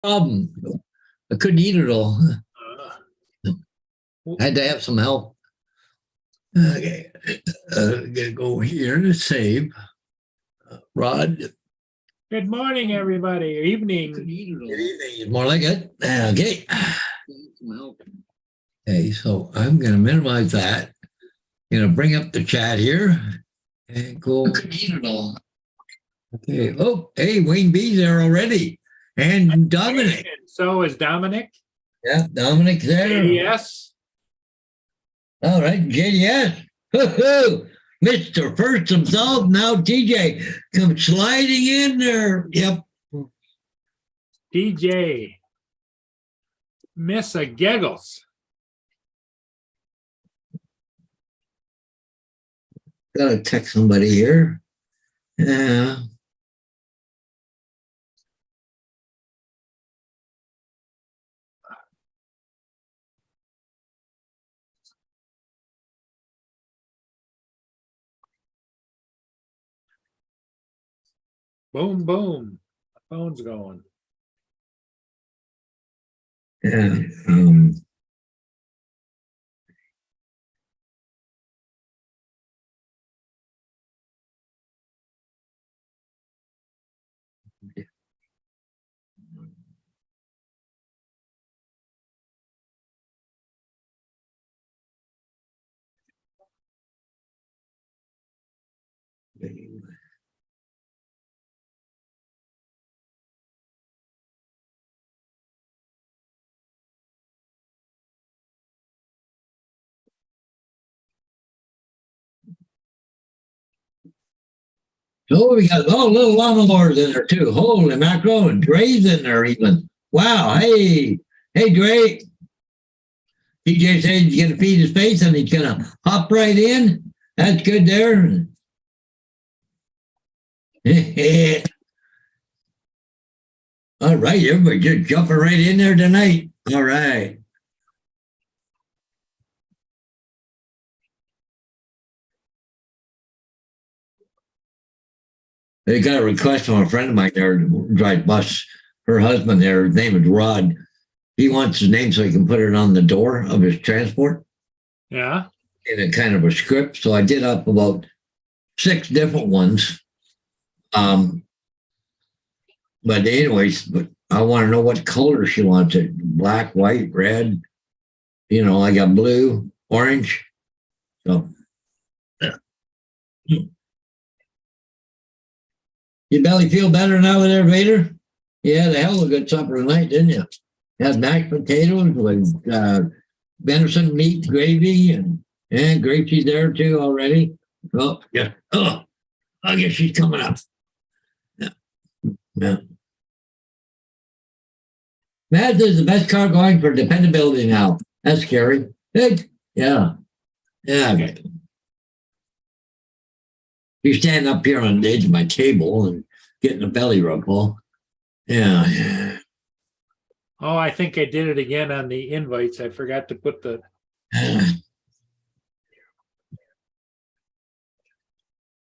problem. I couldn't eat it all. I had to have some help. Okay. Gonna go here to save. Rod. Good morning, everybody. Or evening. Good evening. More like it. Okay. Okay, so I'm going to minimize that. Going to bring up the chat here and go. Eat it all. Okay. Oh, hey, Wayne B's there already. And Dominic. So is Dominic. Yeah, Dominic there. Yes. All right, JDS. Mr. First himself, now TJ come sliding in there. Yep. DJ. Miss a giggles. Gotta text somebody here. Yeah. Boom, boom. The phone's going. Yeah. Oh, we got little lawnmowers in there too. Holy mackerel, and Dre's in there even. Wow. Hey, Dre. TJ said he's gonna feed his face and he's gonna hop right in. That's good there. All right, everybody just jumping right in there tonight. All right. They got a request from a friend of mine there to drive bus. Her husband there, his name is Rod. He wants his name so he can put it on the door of his transport. Yeah. In a kind of a script. So I did up about 6 different ones. But anyways, but I want to know what color she wants it. Black, white, red. You know, I got blue, orange. So your belly feel better now there, Vader? You had a hell of a good supper tonight, didn't you? You had mashed potatoes with venison meat gravy and Gracie's there too already. Oh, yeah. Oh, I guess she's coming up. Yeah. Yeah. Mazda is the best car going for dependability now. That's scary. Big. Yeah. Yeah. Okay. You stand up here on the edge of my table and getting a belly rub, Paul. Yeah. Oh, I think I did it again on the invites. I forgot to put the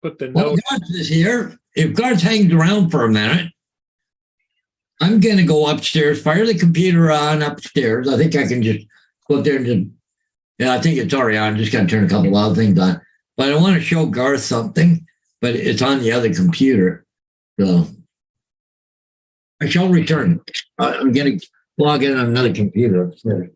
note. Garth is here. If Garth hangs around for a minute, I'm going to go upstairs, fire the computer on upstairs. I think I can just go up there and just, I think it's already on. Just got to turn a couple of other things on. But I want to show Garth something, but it's on the other computer. So I shall return. I'm going to log in on another computer upstairs.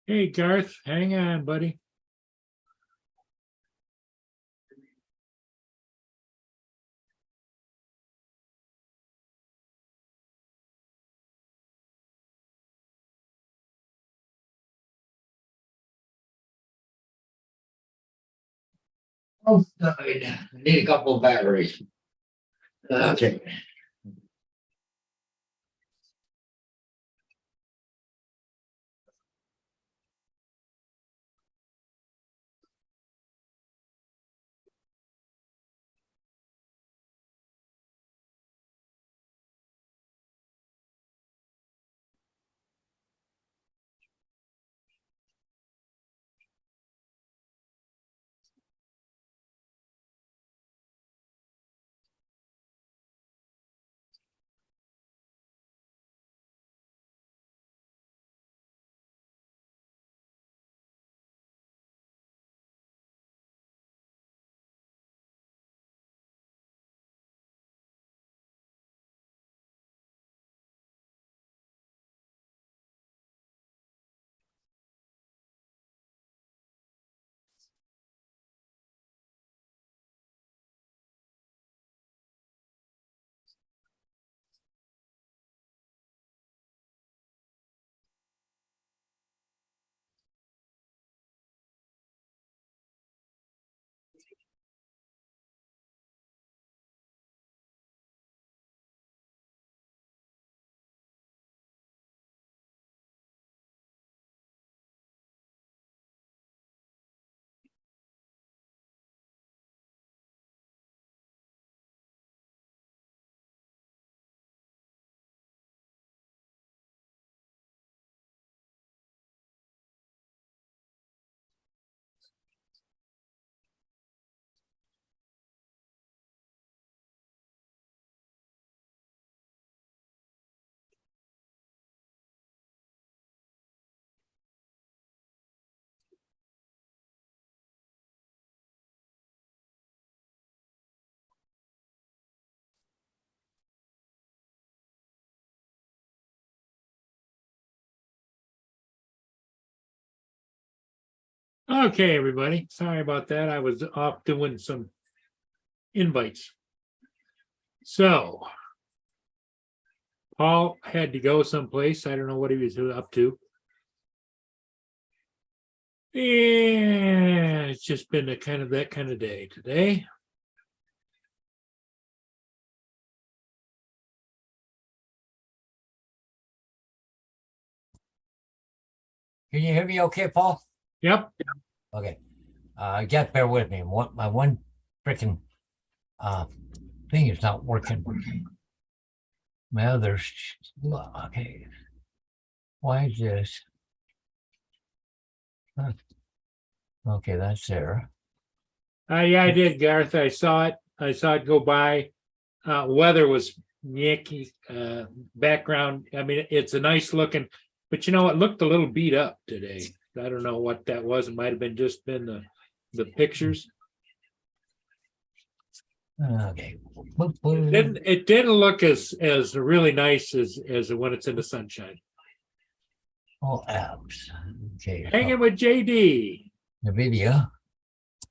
Hey, Garth, hang on, buddy. I need a couple of batteries. Okay. Okay, everybody. Sorry about that. I was off doing some invites. So Paul had to go someplace. I don't know what he was up to. And it's just been a kind of that kind of day today. Can you hear me okay, Paul? Yep. Okay. Just bear with me. My one freaking thing is not working. My other's okay. Why is this? Huh. Okay, that's there. Yeah, I did, Garth. I saw it. I saw it go by. Weather was yucky. Background. I mean, it's a nice looking, but you know, it looked a little beat up today. I don't know what that was. It might have been just been the pictures. Okay. It didn't look as really nice as when it's in the sunshine. All apps. Okay. Hanging with JD. The video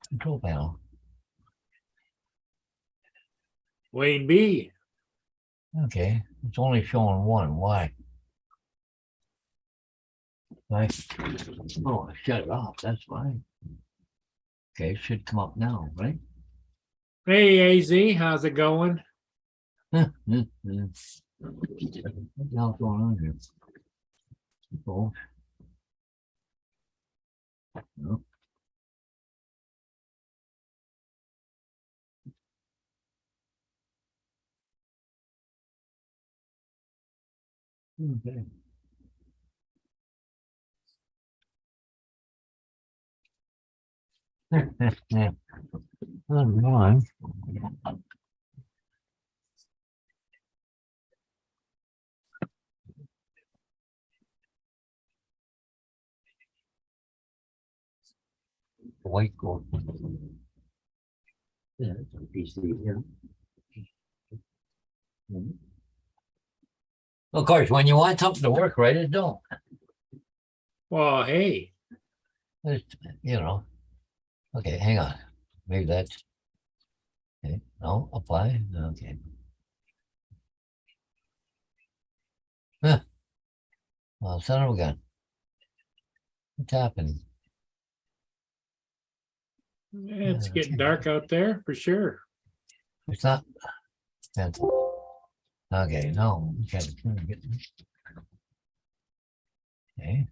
control panel. Wayne B. Okay. It's only showing one. Why? Why? Oh, I shut it off. That's fine. Okay, it should come up now, right? Hey, AZ, how's it going? What the hell's going on here? Oh. No. Okay. One. White gold. Yeah, it's a PC here. Of course, when you want something to work right, it don't. Well, hey, It's, you know. Okay, hang on. Maybe that's okay. No, apply. Okay. Huh. Well, son of a gun. What's happening? it's getting dark out there for sure. It's not. Cancel. Okay, no. Okay. Okay.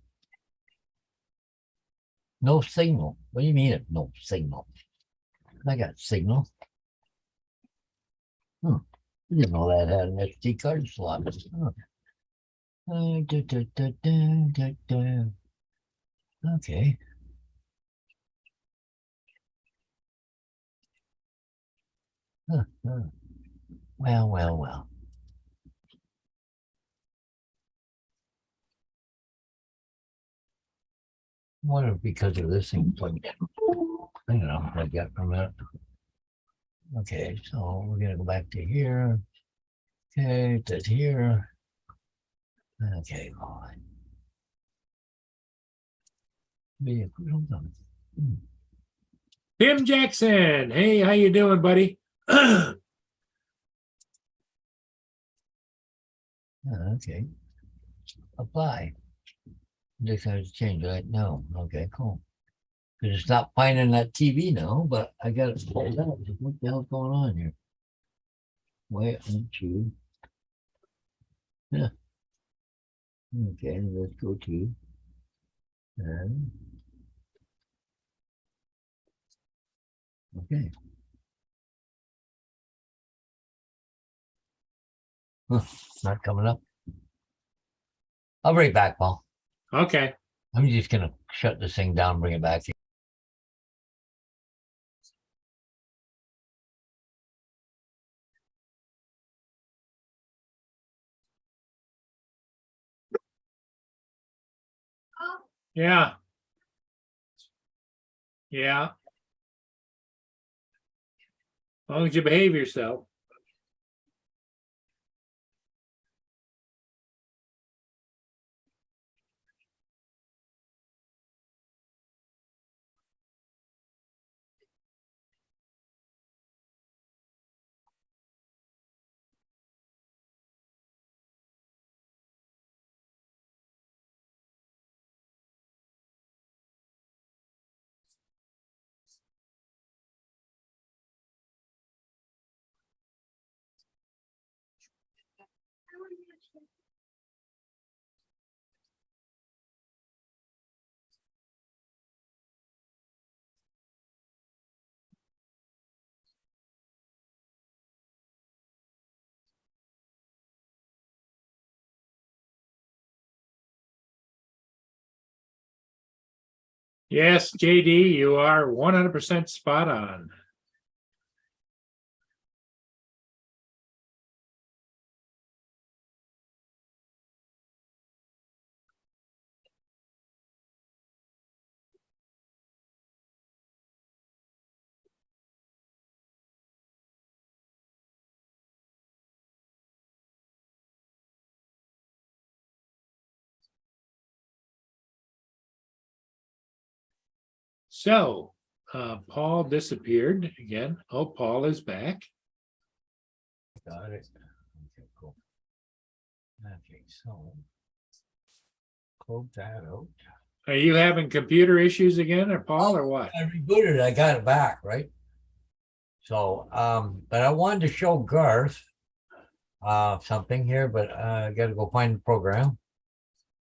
No signal. What do you mean no signal? I got signal. I didn't know that had an SD card slot. Okay. Well. Wonder if because of this thing plugged in. I don't know. I got from that. Okay, so we're gonna go back to here. Okay, to here. Okay, fine. Hold on. Tim Jackson. Hey, how you doing, buddy? Okay. Apply. Just have to change it. No. Okay, cool. Because it's not finding that TV now, but I got it. What the hell's going on here? Why aren't you? Yeah. Okay, let's go to. Okay. Not coming up. I'll bring it back, Paul. Okay. I'm just gonna shut this thing down, bring it back. Yeah. Yeah. As long as you behave yourself. Yes, JD, you are 100% spot on. So, Paul disappeared again. Oh, Paul is back. Got it. Okay, cool. Okay, so close that out. Are you having computer issues again, or Paul, or what? I rebooted it. I got it back, right? So, but I wanted to show Garth something here, but I got to go find the program.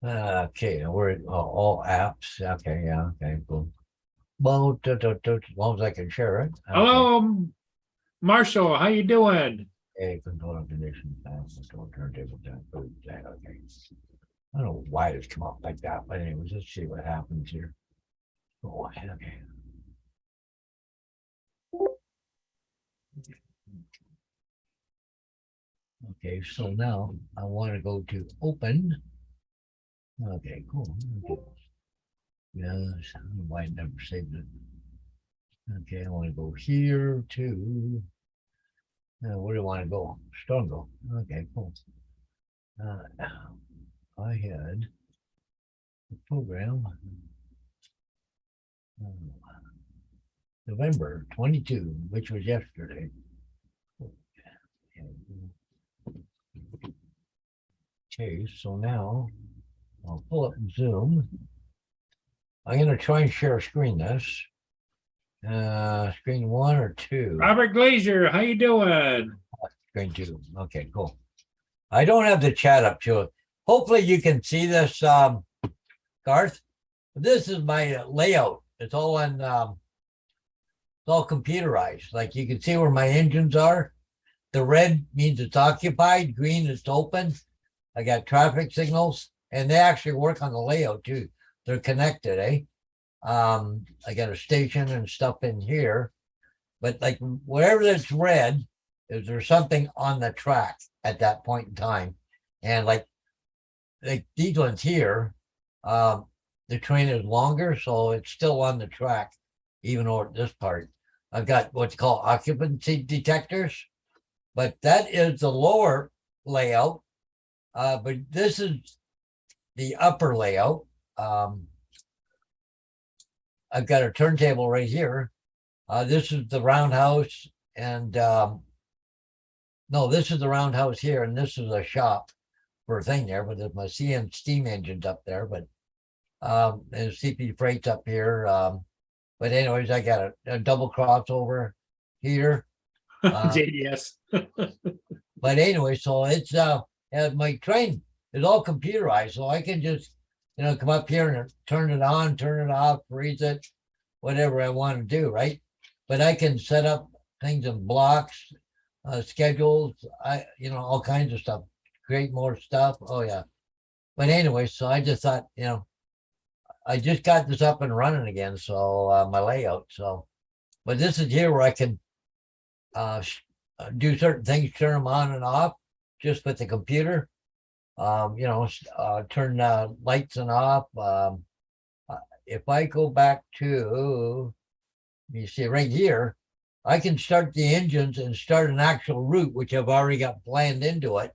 Okay, we're all apps. Okay, yeah, okay, cool. Well, as long as I can share it. Okay. Hello, Marshall. How you doing? Okay, control conditions. Control turntable down. Okay. I don't know why it's come up like that, but anyways, let's see what happens here. Oh, okay. Okay, so now I want to go to open. Okay, cool. Okay. Yes, I don't know why I never saved it. Okay, I want to go here to. Where do I want to go? Stongo. Okay, cool. I had the program November 22, which was yesterday. Okay, so now I'll pull up Zoom. I'm going to try and share a screen this. Screen 1 or 2. Robert Glazier, how you doing? screen too. Okay, cool. I don't have the chat up to it. Hopefully you can see this, Garth. This is my layout. It's all on, it's all computerized. Like you can see where my engines are. The red means it's occupied, green is open. I got traffic signals, and they actually work on the layout too. They're connected, eh? I got a station and stuff in here, but like wherever it's red, is there something on the track at that point in time? And like these ones here, the train is longer, so it's still on the track, even though this part. I've got what's called occupancy detectors, but that is the lower layout. But this is the upper layout. I've got a turntable right here. This is the roundhouse, and no, this is the roundhouse here, and this is a shop for a thing there, but there's my CN steam engines up there, but and CP freight's up here. But anyways, I got a double crossover here. JDS. But anyway, so it's my train is all computerized, so I can just come up here and turn it on, turn it off, freeze it, whatever I want to do, right? But I can set up things in blocks, schedules, all kinds of stuff, create more stuff. Oh yeah. But anyway, so I just thought, I just got this up and running again. So my layout. So, but this is here where I can do certain things, turn them on and off just with the computer. Turn lights and off. If I go back to, you see right here, I can start the engines and start an actual route, which I've already got planned into it.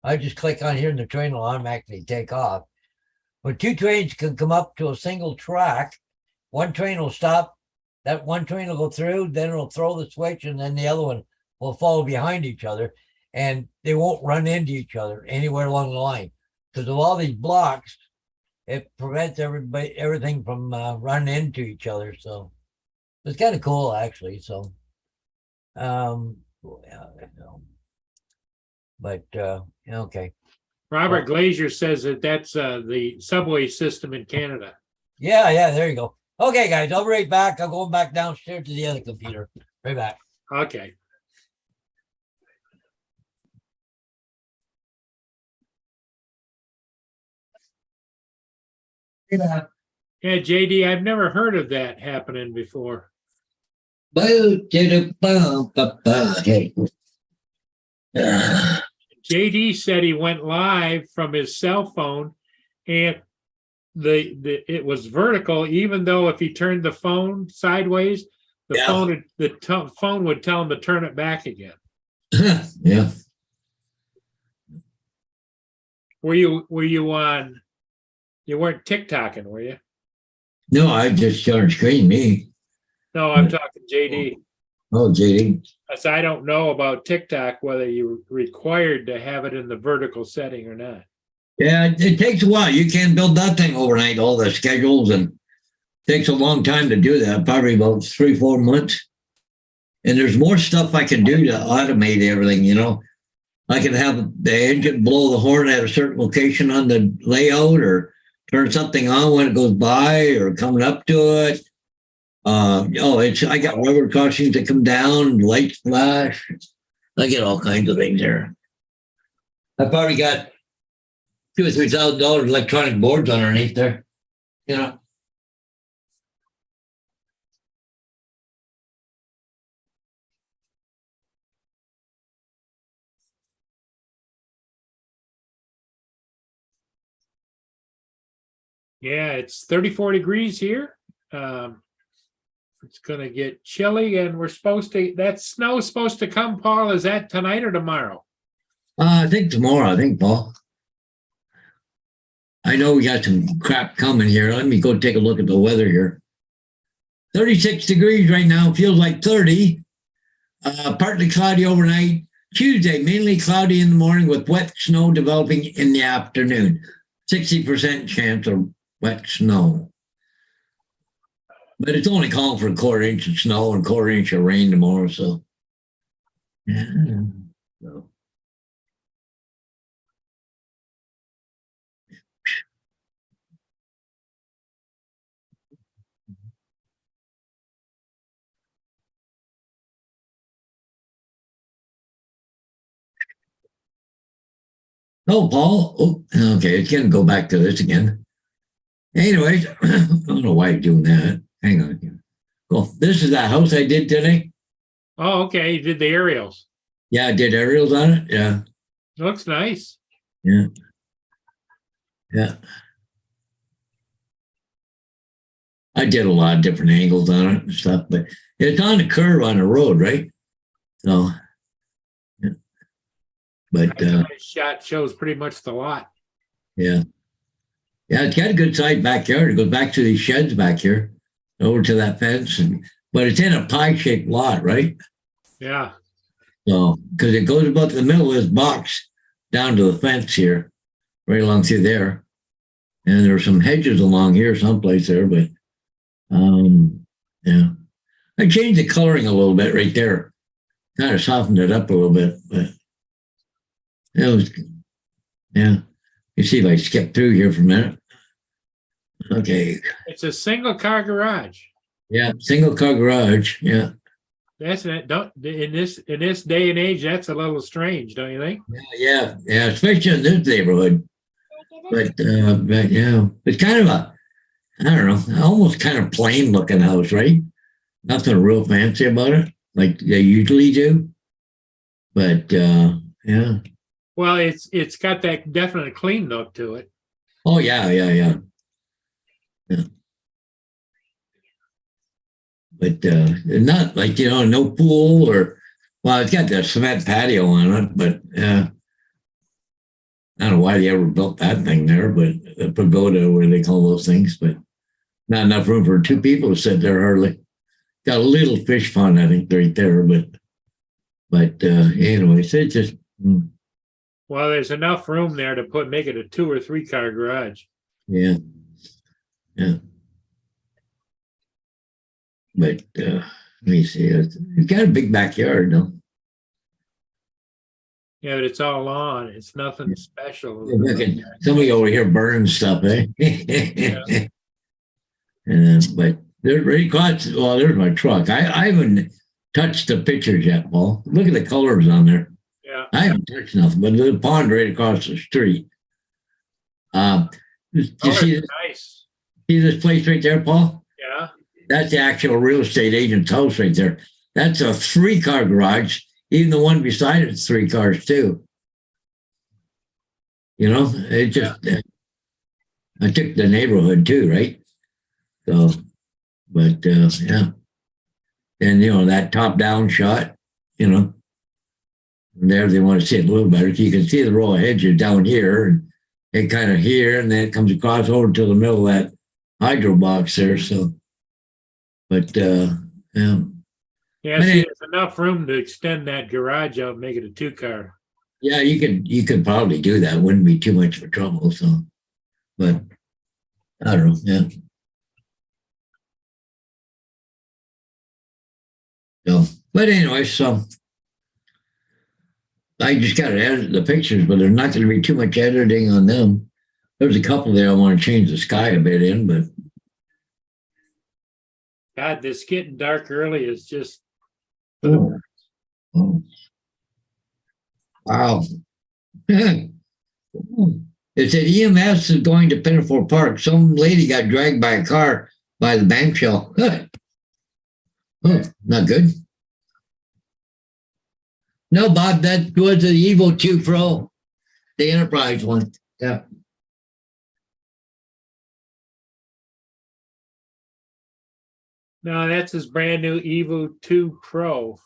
I just click on here and the train will automatically take off. But two trains can come up to a single track. One train will stop. That one train will go through, then it'll throw the switch, and then the other one will follow behind each other. And they won't run into each other anywhere along the line. Because of all these blocks, it prevents everything from running into each other. So it's kind of cool, actually. So, but okay. Robert Glazier says that's the subway system in Canada. Yeah, there you go. Okay, guys, I'll be right back. I'm going back downstairs to the other computer. Right back. Okay. Yeah, JD, I've never heard of that happening before. JD said he went live from his cell phone, and it was vertical, even though if he turned the phone sideways, the phone would tell him to turn it back again. Yeah. Were you on? You weren't TikToking, were you? No, I just share screen me. No, I'm talking JD. Oh, JD. So I don't know about TikTok, whether you're required to have it in the vertical setting or not. Yeah, it takes a while. You can't build that thing overnight, all the schedules, and it takes a long time to do that, probably about 3-4 months. And there's more stuff I can do to automate everything, I can have the engine blow the horn at a certain location on the layout, or turn something on when it goes by, or coming up to it. I got rubber crossings that come down, lights flash. I get all kinds of things there. I probably got $2,000 or $3,000 electronic boards underneath there. Yeah, it's 34 degrees here. It's going to get chilly, and that snow's supposed to come, Paul. Is that tonight or tomorrow? I think tomorrow, Paul. I know we got some crap coming here. Let me go take a look at the weather here. 36 degrees right now, feels like 30. Partly cloudy overnight. Tuesday, mainly cloudy in the morning with wet snow developing in the afternoon. 60% chance of wet snow. But it's only calling for a 1/4 inch of snow and 1/4 inch of rain tomorrow, so. Yeah. So. Oh, Paul. Oh, okay, it's gonna go back to this again. Anyways, I don't know why you're doing that. Hang on. Well, this is that house I did today. Oh, okay. You did the aerials. Yeah, I did aerials on it. Yeah, Looks nice. yeah, yeah. I did a lot of different angles on it and stuff, but it's on a curve on the road, right? So, yeah. But Nice shot shows pretty much the lot. yeah, yeah, it's got a good sized backyard. It goes back to these sheds back here, over to that fence, and but it's in a pie shaped lot, right? Yeah. So, because it goes about the middle of this box down to the fence here, right along through there. And there are some hedges along here someplace there, but yeah. I changed the coloring a little bit right there. Kind of softened it up a little bit, but it was, yeah. You see if I skip through here for a minute. Okay. It's a single car garage. Yeah, single car garage. Yeah. That's it. Don't in this day and age, that's a little strange, don't you think? Yeah, especially in this neighborhood. But yeah, it's kind of a, I don't know, almost kind of plain looking house, right? Nothing real fancy about it, like they usually do. But yeah. Well, it's got that definite clean look to it. Oh yeah. But not like, no pool or, well, it's got the cement patio on it, but I don't know why they ever built that thing there, but a pagoda, what do they call those things? But not enough room for two people to sit there hardly. Got a little fish pond, I think, right there, but anyways, it's just. Well, there's enough room there to make it a 2 or 3 car garage. Yeah. But let me see. It's got a big backyard, though. Yeah, but it's all lawn. It's nothing special. Somebody over here burning stuff, eh? Yeah. But they're right across. Well, there's my truck. I haven't touched the pictures yet, Paul. Look at the colors on there. Yeah. I haven't touched nothing, but there's a pond right across the street. You see, Nice. see this place right there, Paul? Yeah. That's the actual real estate agent's house right there. That's a 3-car garage. Even the one beside it's 3 cars too. It just, I took the neighborhood too, right? So, but yeah. And, that top down shot, there they want to see it a little better. So you can see the row of hedges down here and it kind of here, and then it comes across over to the middle of that hydro box there. So, but yeah. Yeah, see, there's enough room to extend that garage out and make it a 2-car. Yeah, you could probably do that. Wouldn't be too much of a trouble. So, but I don't know. Yeah. So, but anyway, so I just got to edit the pictures, but there's not going to be too much editing on them. There's a couple there I want to change the sky a bit in, but God, this getting dark early is just. oh. Wow. It said EMS is going to Pinafore Park. Some lady got dragged by a car by the bank shell. Oh, not good. No, Bob, that was the Evo 2 Pro, the Enterprise one. Yeah. No, that's his brand new Evo 2 Pro.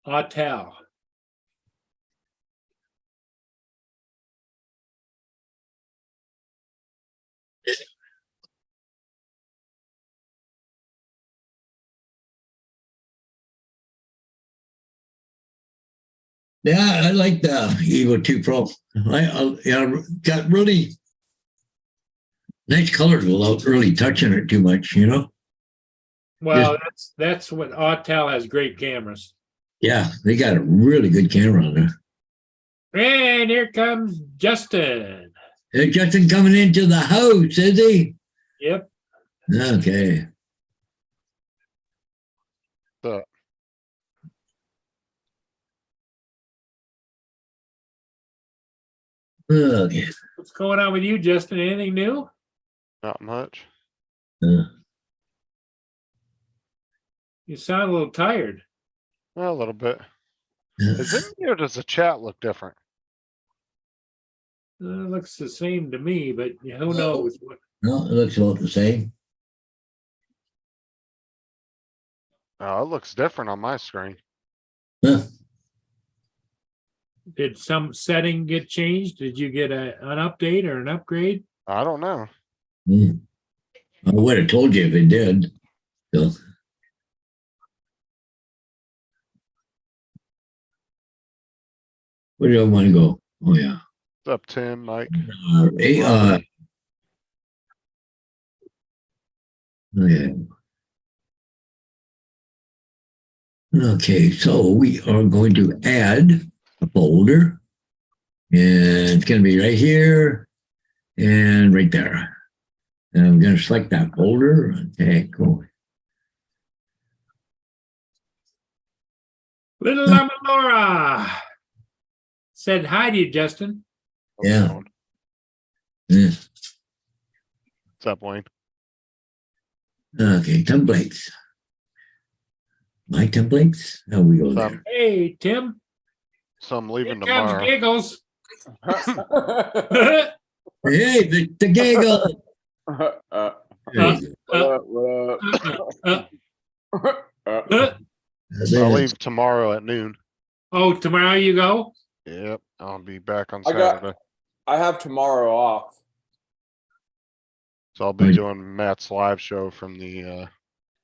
Autel. Yeah, I like the Evo 2 Pro. Got really nice colors without really touching it too much, Well, that's what Autel has, great cameras. Yeah, they got a really good camera on there. And here comes Justin. Hey, Justin coming into the house, is he? Yep. Okay. So, Okay. What's going on with you, Justin? Anything new? not much. Uh, You sound a little tired. A little bit. Is it me or does the chat look different? Looks the same to me, but who knows? No, it looks about the same. Oh, it looks different on my screen. Huh. Did some setting get changed? Did you get an update or an upgrade? I don't know. Hmm. I would have told you if it did. So, where do I want to go? Oh yeah. What's up, Tim, Mike? Hey, yeah. Okay, so we are going to add a folder, and it's going to be right here and right there. And I'm going to select that folder. Okay, cool. Little Llama Laura said hi to you, Justin. How's it Yeah. going? Yeah. What's up, Wayne? Okay, templates. My templates? How we go there? Hey, Tim. So I'm Here leaving comes tomorrow. Giggles. Hey, the giggle. There you go. That's I'll it. leave tomorrow at noon. Oh, tomorrow you go? Yep, I'll be back on I got- Saturday. I have tomorrow off. So I'll be Right. doing Matt's live show from the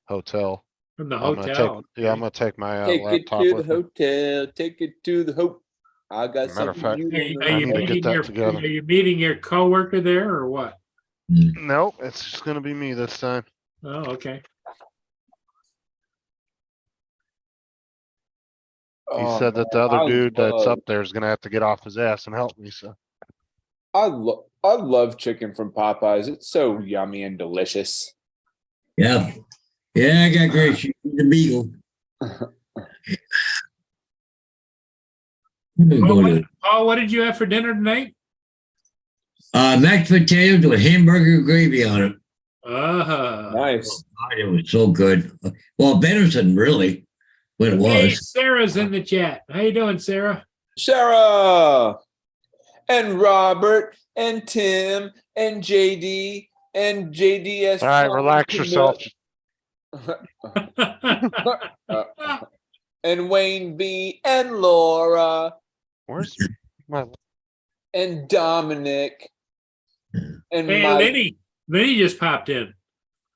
hotel. From the I'm gonna hotel. take, yeah, I'm gonna take my Take it laptop to the with me. hotel. Take it to the hope. I got Matter of something fact, you Are you, wanna are I you need to get meeting that your together. are you meeting your coworker there or what? Nope, it's just gonna be me this time. Oh, okay. He Oh, said that the man, other I dude that's love- up there is gonna have to get off his ass and help me, so. I love chicken from Popeyes. It's so yummy and delicious. Yeah. Yeah, I got great shoes. The Beagle. I'm gonna go to Paul, what did you have for dinner tonight? mashed potatoes with hamburger gravy on it. Nice. God, it was so good. Well, venison, really, what it Hey, was. Sarah's in the chat. How you doing, Sarah? Sarah and Robert and Tim and JD and JDS. All right, relax yourself. And Wayne B and Laura Where's my, and Dominic and Hey, my Lenny. Lenny just popped in.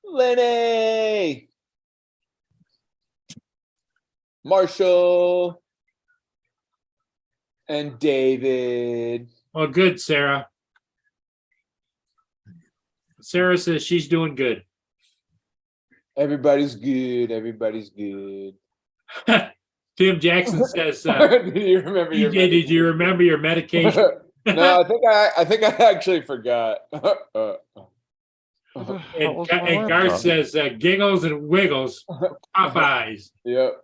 Lenny, Marshall, and David. Well, good, Sarah. Sarah says she's doing good. Everybody's good. Everybody's good. Tim Jackson says, Did you remember your DJ, did you remember your medication? No, I think I actually forgot. what the hell And, was my and Garth laptop? says, giggles and wiggles, Popeyes, Yep.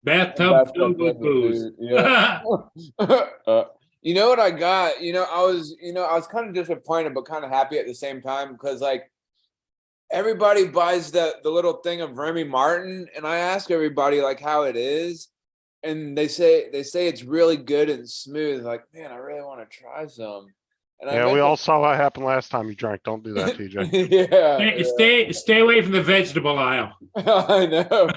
bathtub filled with booze. Yeah. You know what I got? I was kind of disappointed, but kind of happy at the same time because like everybody buys the little thing of Remy Martin, and I ask everybody like how it is, and they say it's really good and smooth. Like, man, I really want to try some. And I Yeah, we meant all saw what happened last time you drank. Don't do that, TJ. to- Stay away from the vegetable aisle. I know.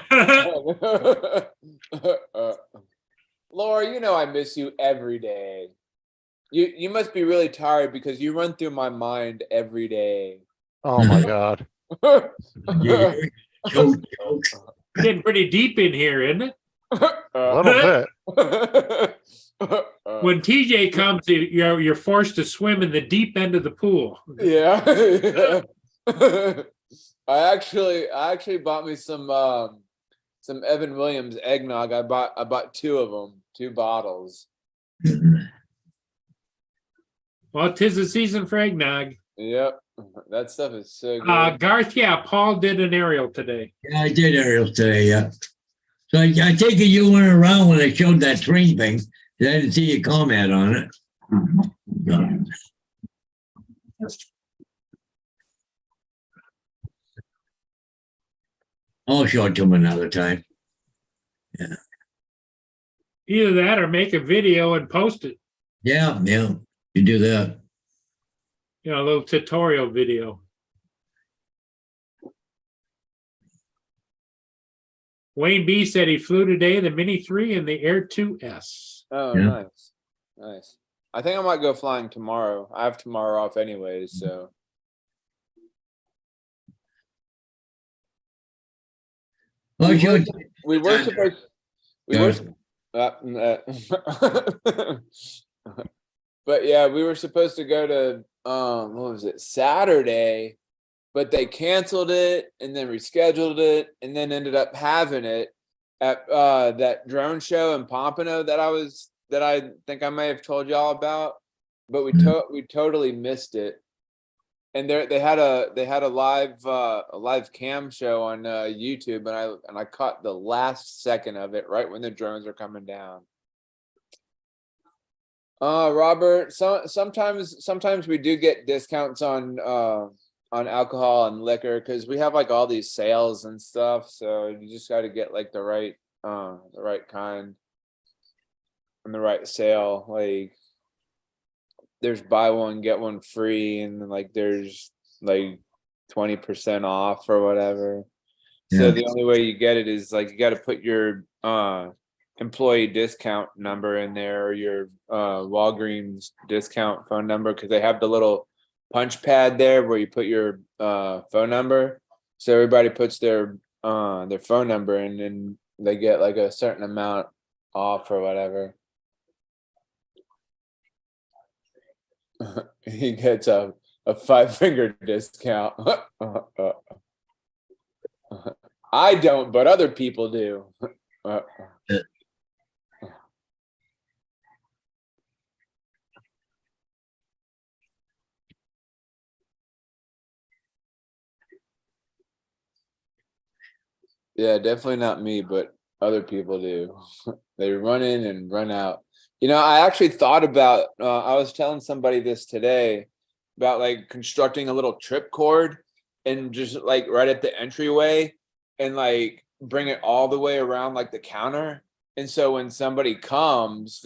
Laura, I miss you every day. You must be really tired because you run through my mind every day. Oh my God. Yeah. Joke. Getting pretty deep in here, isn't it? A little bit. When TJ comes, you're forced to swim in the deep end of the pool. Yeah. I actually bought me some some Evan Williams eggnog. I bought 2 of them, 2 bottles. Well, 'tis the season for eggnog. Yep, that stuff is so good. Garth, yeah, Paul did an aerial today. Yeah, I did aerials today, yeah. So I take it you weren't around when I showed that train thing. I didn't see you comment on it. I'll show it to him another time. Either that or make a video and post it. Yeah, you do that. You know, a little tutorial video. Wayne B said he flew today the Mini 3 and the Air 2S. Oh, Yeah. nice. I think I might go flying tomorrow. I have tomorrow off anyways, so. Well, We I were, showed, we were supposed. We Yeah. were. But yeah, we were supposed to go to what was it, Saturday, but they canceled it and then rescheduled it and then ended up having it at that drone show in Pompano that I think I may have told y'all about, but we totally missed it. And they had a live cam show on YouTube, and I caught the last second of it right when the drones are coming down. Robert, sometimes we do get discounts on alcohol and liquor because we have like all these sales and stuff. So you just got to get like the right kind and the right sale. Like there's buy one get one free, and then like there's like 20% off or whatever. So Yeah. the only way you get it is like you got to put your employee discount number in there, or your Walgreens discount phone number, because they have the little punch pad there where you put your phone number. So everybody puts their phone number in, and they get like a certain amount off or whatever. He gets a 5-finger discount. I don't, but other people do. Yeah, definitely not me, but other people do. They run in and run out. You know, I actually thought about, I was telling somebody this today about like constructing a little trip cord and just like right at the entryway and like bring it all the way around like the counter. And so when somebody comes,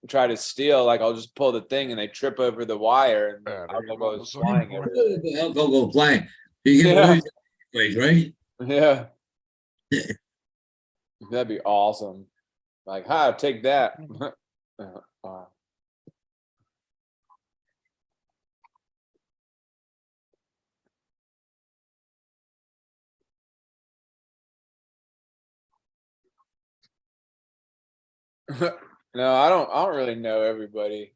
try to steal, like I'll just pull the thing and they trip over the wire and Yeah, there alcohol you go. goes flying everywhere. Alcohol go flying. You get Yeah. lose that place, right? Yeah. That'd be awesome. Like, hi, take that. No, I don't really know everybody.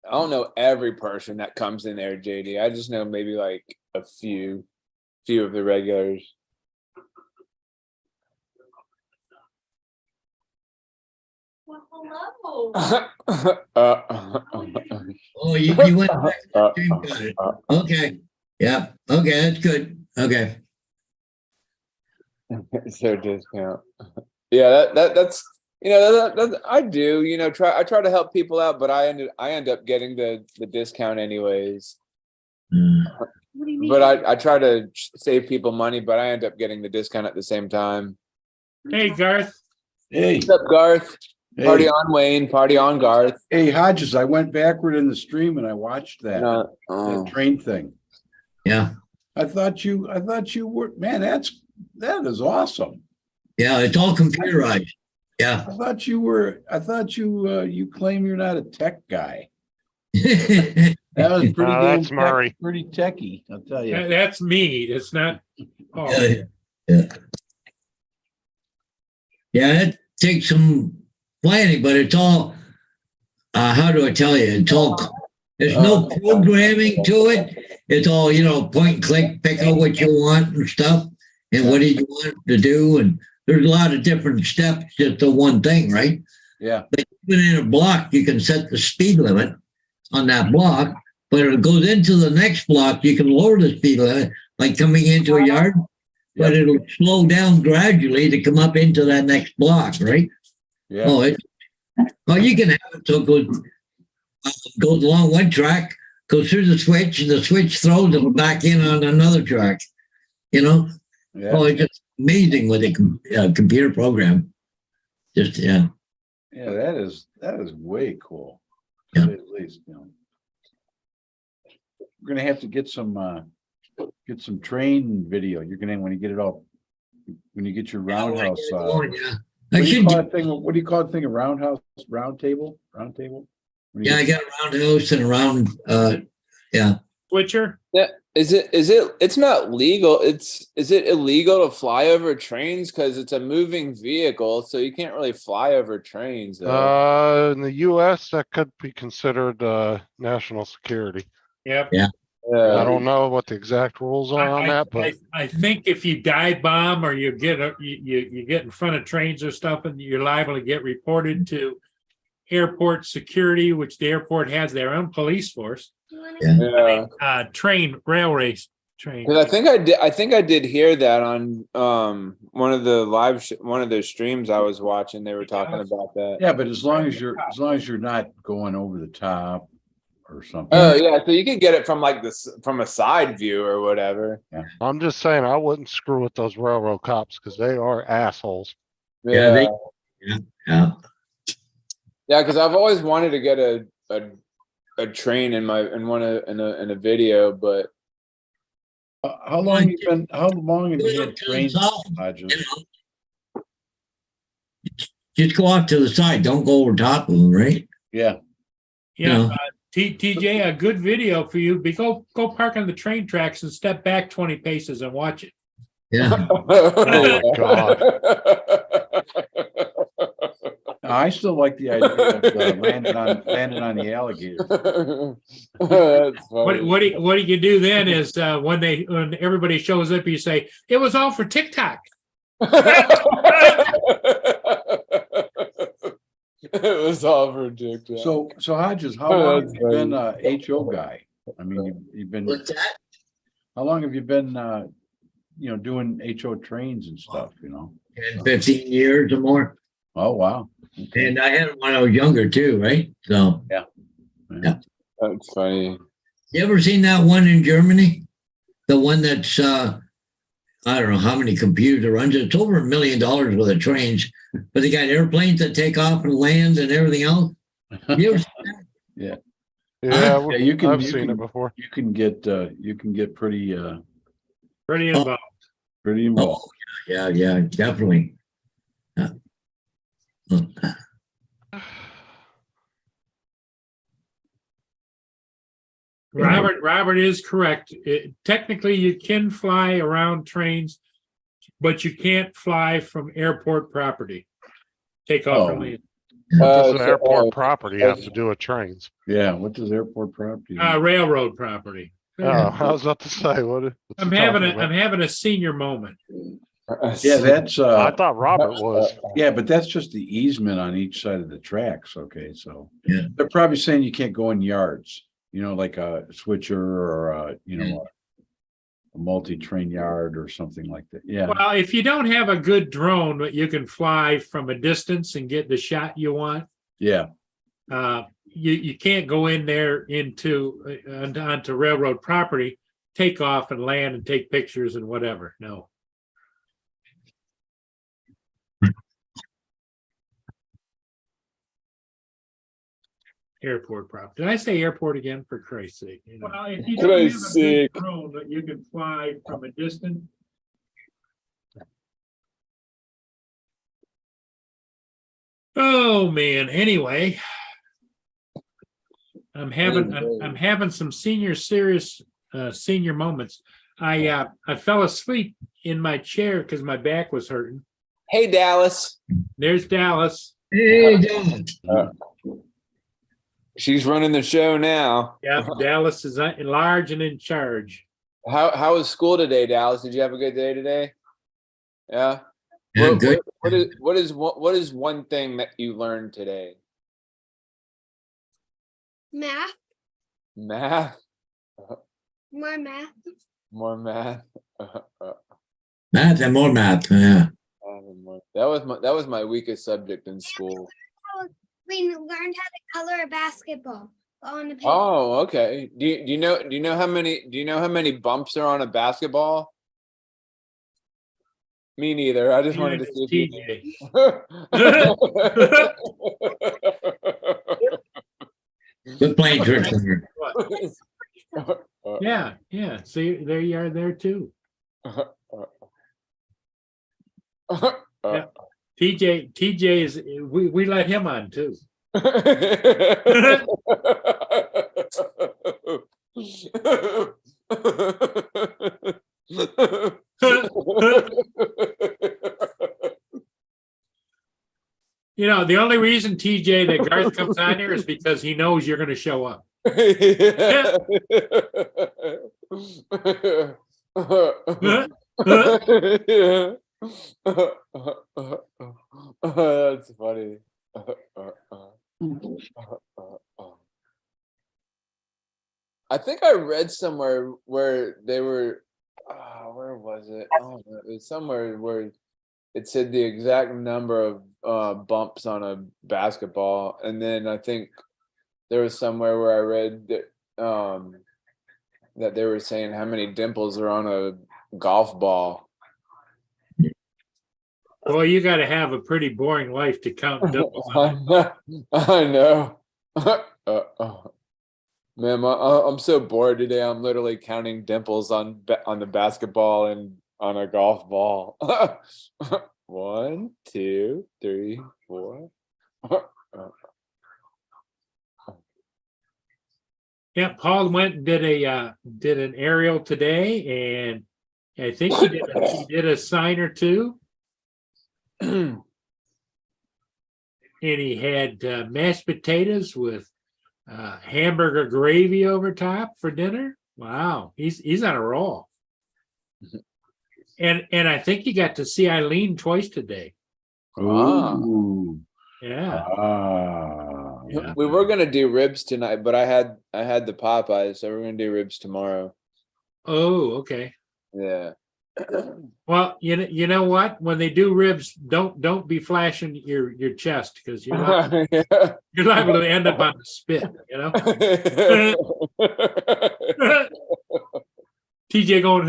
I don't know every person that comes in there, JD. I just know maybe like a few of the regulars. Well, hello. Oh, you went back. Got it. Okay. Yeah. Okay, that's good. Okay. So discount. Yeah, that's that I do. You know, I try to help people out, but I end up getting the discount anyways. What do you mean? But I try to save people money, but I end up getting the discount at the same time. Hey, Garth. Hey, What's up, Garth? Party hey, on, Wayne. Party on, Garth. hey, Hodges, I went backward in the stream and I watched that, No, that train thing. Yeah. I thought you were, man, that is awesome. Yeah, it's all computerized. Yeah. I thought you claim you're not a tech guy. Yeah. That was pretty damn That's Murray. pretty techy, I'll tell you. That's me. It's not. Oh, Yeah, it takes some planning, but it's all, how do I tell you? It's all, there's no programming to it. It's all, point and click, pick out what you want and stuff. and what did you want to do? And there's a lot of different steps just to one thing, right? Yeah, Even in a block, you can set the speed limit on that block, but if it goes into the next block, you can lower the speed limit, like coming into a yard, but it'll slow down gradually to come up into that next block, right? yeah, Oh, you can have it so it goes along one track, goes through the switch, and the switch throws it back in on another track. You know, yeah, oh, it's just amazing with a computer program. Just yeah. yeah, that is way cool. Yeah. To say the least, you know. We're gonna have to get some train video. You're gonna, when you get it all, when you get your roundhouse, Yeah. what I do you should. call that thing? What do you call the thing? A roundhouse, round table? When you Yeah, I get- got a roundhouse and a round. Switcher. Yeah, is it it's not legal. Is it illegal to fly over trains? Because it's a moving vehicle, so you can't really fly over trains though. In the US, that could be considered, national security. Yep. Yeah. I don't know what the exact rules are on that, but I think if you dive bomb or you get you get in front of trains or stuff, and you're liable to get reported to airport security, which the airport has their own police force. Yeah. Railway train. Because I think I did hear that on one of the one of the streams I was watching. They were talking about that. Yeah, but as long as you're not going over the top or something. Oh yeah, so you could get it from like this from a side view or whatever. I'm just saying I wouldn't screw with those railroad cops because they are assholes. Yeah, Yeah, yeah. yeah. Because I've always wanted to get a train in a video, but How long have you had trains, Hodges? Just go off to the side. Don't go over top of them, right? Yeah, Yeah, Yeah. TJ, a good video for you. Go park on the train tracks and step back 20 paces and watch it. Yeah. oh God. I still like the idea of landing on the alligator. That's funny. What you do then is when everybody shows up, you say it was all for TikTok. It was all for TikTok. So Hodges, how Oh, long that's have you been a HO guy? I mean, you've been, What's that? how long have you been, doing HO trains and stuff, 10, 15 years or more. Oh, wow. Okay. And I had it when I was younger too, right? So, That's funny. you ever seen that one in Germany? The one that's, I don't know how many computers it runs. It's over $1 million worth of trains, but they got airplanes that take off and land and everything else. You ever seen that? Yeah, Yeah, I've seen it before. You can get pretty Pretty involved. involved. Oh, yeah, definitely. Robert is correct. Technically, you can fly around trains, but you can't fly from airport property. Take off and Oh. land. What does the so- airport property have to do with trains? Yeah, what does airport property? Railroad property. Oh, I was about to say, what's I'm he having talking about? a senior moment. Yeah, that's I thought Robert was. yeah, but that's just the easement on each side of the tracks. Okay, so Yeah. they're probably saying you can't go in yards, like a switcher or a multi-train yard or something like that. Yeah, Well, if you don't have a good drone, but you can fly from a distance and get the shot you want, yeah, you can't go in there onto railroad property, take off and land and take pictures and whatever. No. Airport property. Did I say airport again? For Christ's sake. Well, if you don't have a good Christ's sake. drone that you can fly from a distance. Oh man. Anyway, I'm having some senior moments. I fell asleep in my chair because my back was hurting. Hey, Dallas. There's Dallas. Hey, John. She's running the show now. Yeah, Dallas is large and in charge. How was school today, Dallas? Did you have a good day today? Yeah. Yeah, good. What is one thing that you learned today? Math, Math. more math. More math. Math and more math. Yeah. That was my weakest subject in school. We learned how to color a basketball on the paper. Oh, okay. Do you know how many bumps are on a basketball? Me neither. I just wanted to see if you TJ. Good playing tricks on her. Yeah, yeah. See, there you are there too. Yeah. TJ is we let him on too. You know, the only reason TJ that Garth comes on here is because he knows you're going to show up. That's funny. I think I read somewhere where they were, where was it? Oh, it was somewhere where it said the exact number of bumps on a basketball, and then I think there was somewhere where I read that that they were saying how many dimples are on a golf ball. Well, you got to have a pretty boring life to count doubles. I know. Man, I'm so bored today. I'm literally counting dimples on the basketball and on a golf ball. 1, 2, 3, 4. Yeah, Paul went and did an aerial today, and I think he did a sign or two. And he had mashed potatoes with hamburger gravy over top for dinner. Wow, he's on a roll. And I think he got to see Eileen twice today. Ooh. Yeah. Yeah. We were gonna do ribs tonight, but I had the Popeyes, so we're gonna do ribs tomorrow. Oh, okay. Yeah. Well, you know what? When they do ribs, don't be flashing your chest because you're liable to end up on the spit. You know. TJ going.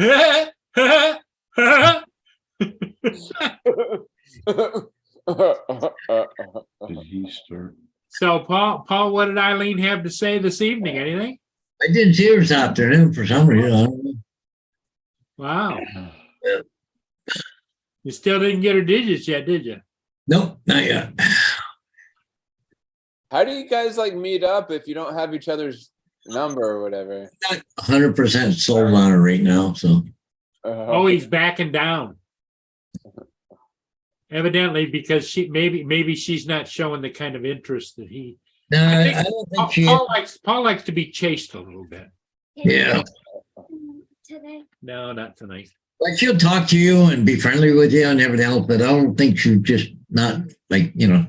Did he start? So, Paul, what did Eileen have to say this evening? Anything? I didn't see her this afternoon for some reason. I don't know. Wow. You still didn't get her digits yet, did you? Nope, not yet. How do you guys like meet up if you don't have each other's number or whatever? Not 100% sold on her right now. So Oh, he's backing down. Evidently, because maybe she's not showing the kind of interest that he. no, I I don't think she. Paul likes to be chased a little bit. Yeah, Today. No, not tonight. like she'll talk to you and be friendly with you and everything else, but I don't think she's just not like No.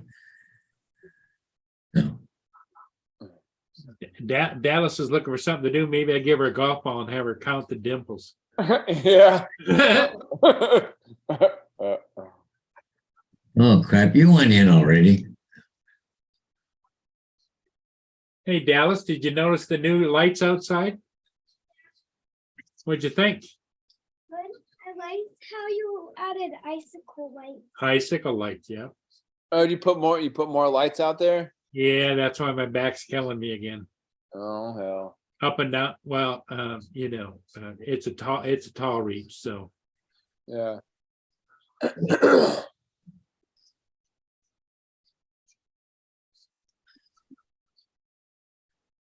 Dallas is looking for something to do. Maybe I give her a golf ball and have her count the dimples. Yeah. Oh crap! You went in already. Hey, Dallas, did you notice the new lights outside? What'd you think? But I liked how you added icicle light. Icicle lights, yeah. Oh, you put more lights out there? Yeah, that's why my back's killing me again. Oh hell. Up and down. Well, it's a tall reach, so. Yeah.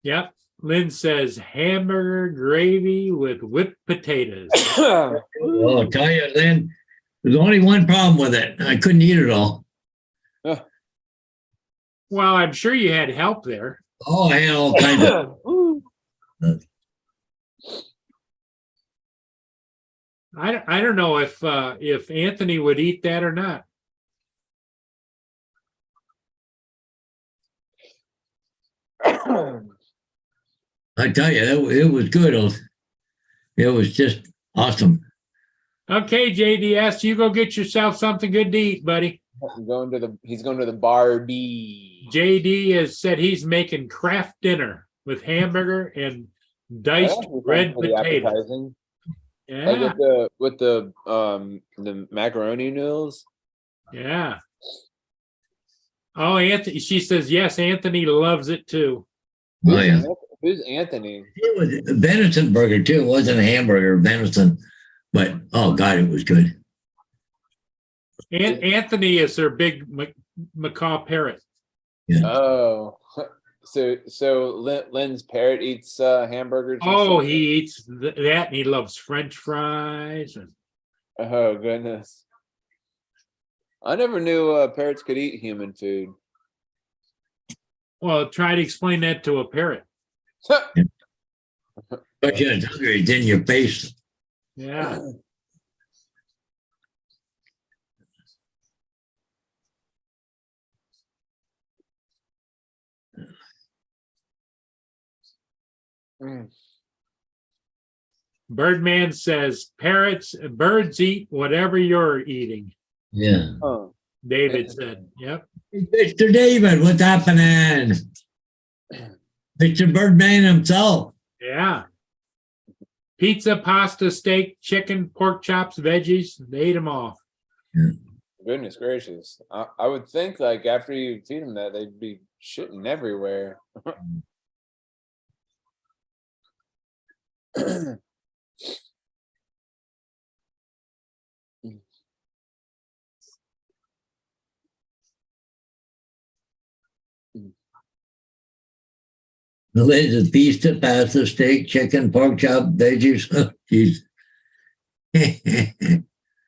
Yep. Lynn says hamburger gravy with whipped potatoes. Well, I'll tell you, Lynn, there's only one problem with it. I couldn't eat it all. Well, I'm sure you had help there. Oh, I had all kinds of. I don't know if Anthony would eat that or not. I tell you, it was good. It was just awesome. Okay, JDS, you go get yourself something good to eat, buddy. He's going to the Barbie. JD has said he's making craft dinner with hamburger and diced That red sounds pretty potatoes. appetizing. Yeah, Like with the macaroni noodles. yeah. Oh, Anthony, she says yes. Anthony loves it too. Oh yeah, Who's Anthony? it was a venison burger too. It wasn't a hamburger, venison, but oh god, it was good. Anthony is her big macaw parrot. Oh, so Lynn's parrot eats hamburgers. and Oh, stuff? he eats that, and he loves French fries. And Oh goodness. I never knew parrots could eat human food. well, try to explain that to a parrot. But you're hungry, it's in your face. Yeah. Mm. Birdman says birds eat whatever you're eating. Yeah. Oh. David said, yep. Mr. David, what's happening? Mr. Birdman himself. Yeah. Pizza, pasta, steak, chicken, pork chops, veggies. They ate them all. Goodness gracious. I would think like after you feed them that they'd be shitting everywhere. The pizza, pasta, steak, chicken, pork chop, veggies. Jeez.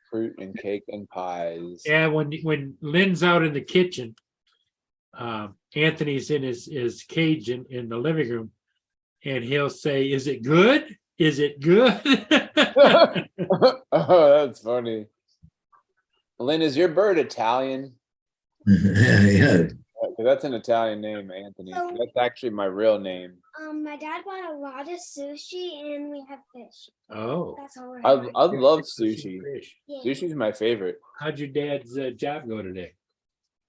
Fruit and cake and pies. Yeah, when Lynn's out in the kitchen, Anthony's in his cage in the living room, and he'll say, "Is it good? Is it good?" Oh, that's funny. Lynn, is your bird Italian? Yeah. 'Cause that's an Italian name, Anthony. Oh. That's actually my real name. My dad bought a lot of sushi and we have fish. Oh, That's all we're I having. love sushi. fish. Yeah. Sushi's my favorite. How'd your dad's job go today?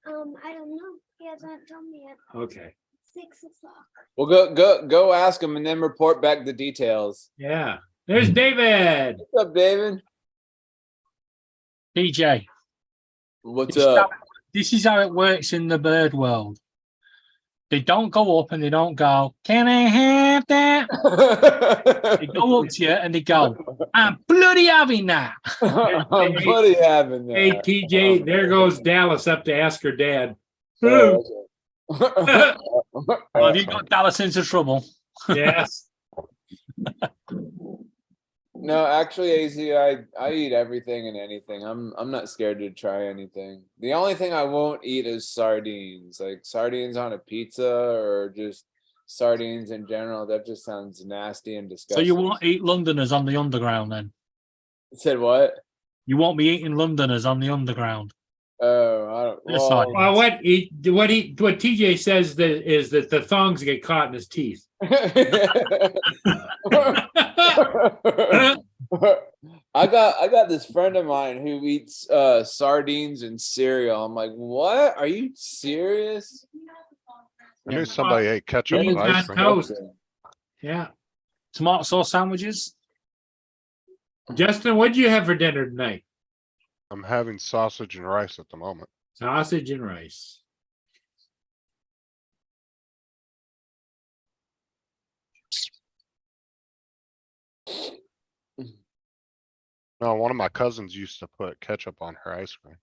I don't know. He hasn't told me yet. Okay. 6:00. Well, go ask him and then report back the details. Yeah. There's David. What's up, David? DJ, What's this is up? this is how it works in the bird world. They don't go up and they don't go, "Can I have that?" They go up to you and they go, "I'm bloody having that." I'm bloody having that. Hey, TJ, there goes Dallas up to ask her dad. Oh, Well, have you got Dallas into trouble? Yes. No, actually, AZ, I eat everything and anything. I'm not scared to try anything. The only thing I won't eat is sardines. Like sardines on a pizza or just sardines in general. That just sounds nasty and So disgusting. you won't eat Londoners on the underground then? Said what? You won't be eating Londoners on the underground. Oh, I don't. Yes, I- Well, what TJ says is that the thongs get caught in his teeth. I got this friend of mine who eats sardines and cereal. I'm like, what? Are you serious? I knew somebody ate ketchup Beans with on ice cream. toast. Yeah. Tomato sauce sandwiches? Justin, what'd you have for dinner tonight? I'm having sausage and rice at the moment. Sausage and rice. No, one of my cousins used to put ketchup on her ice cream.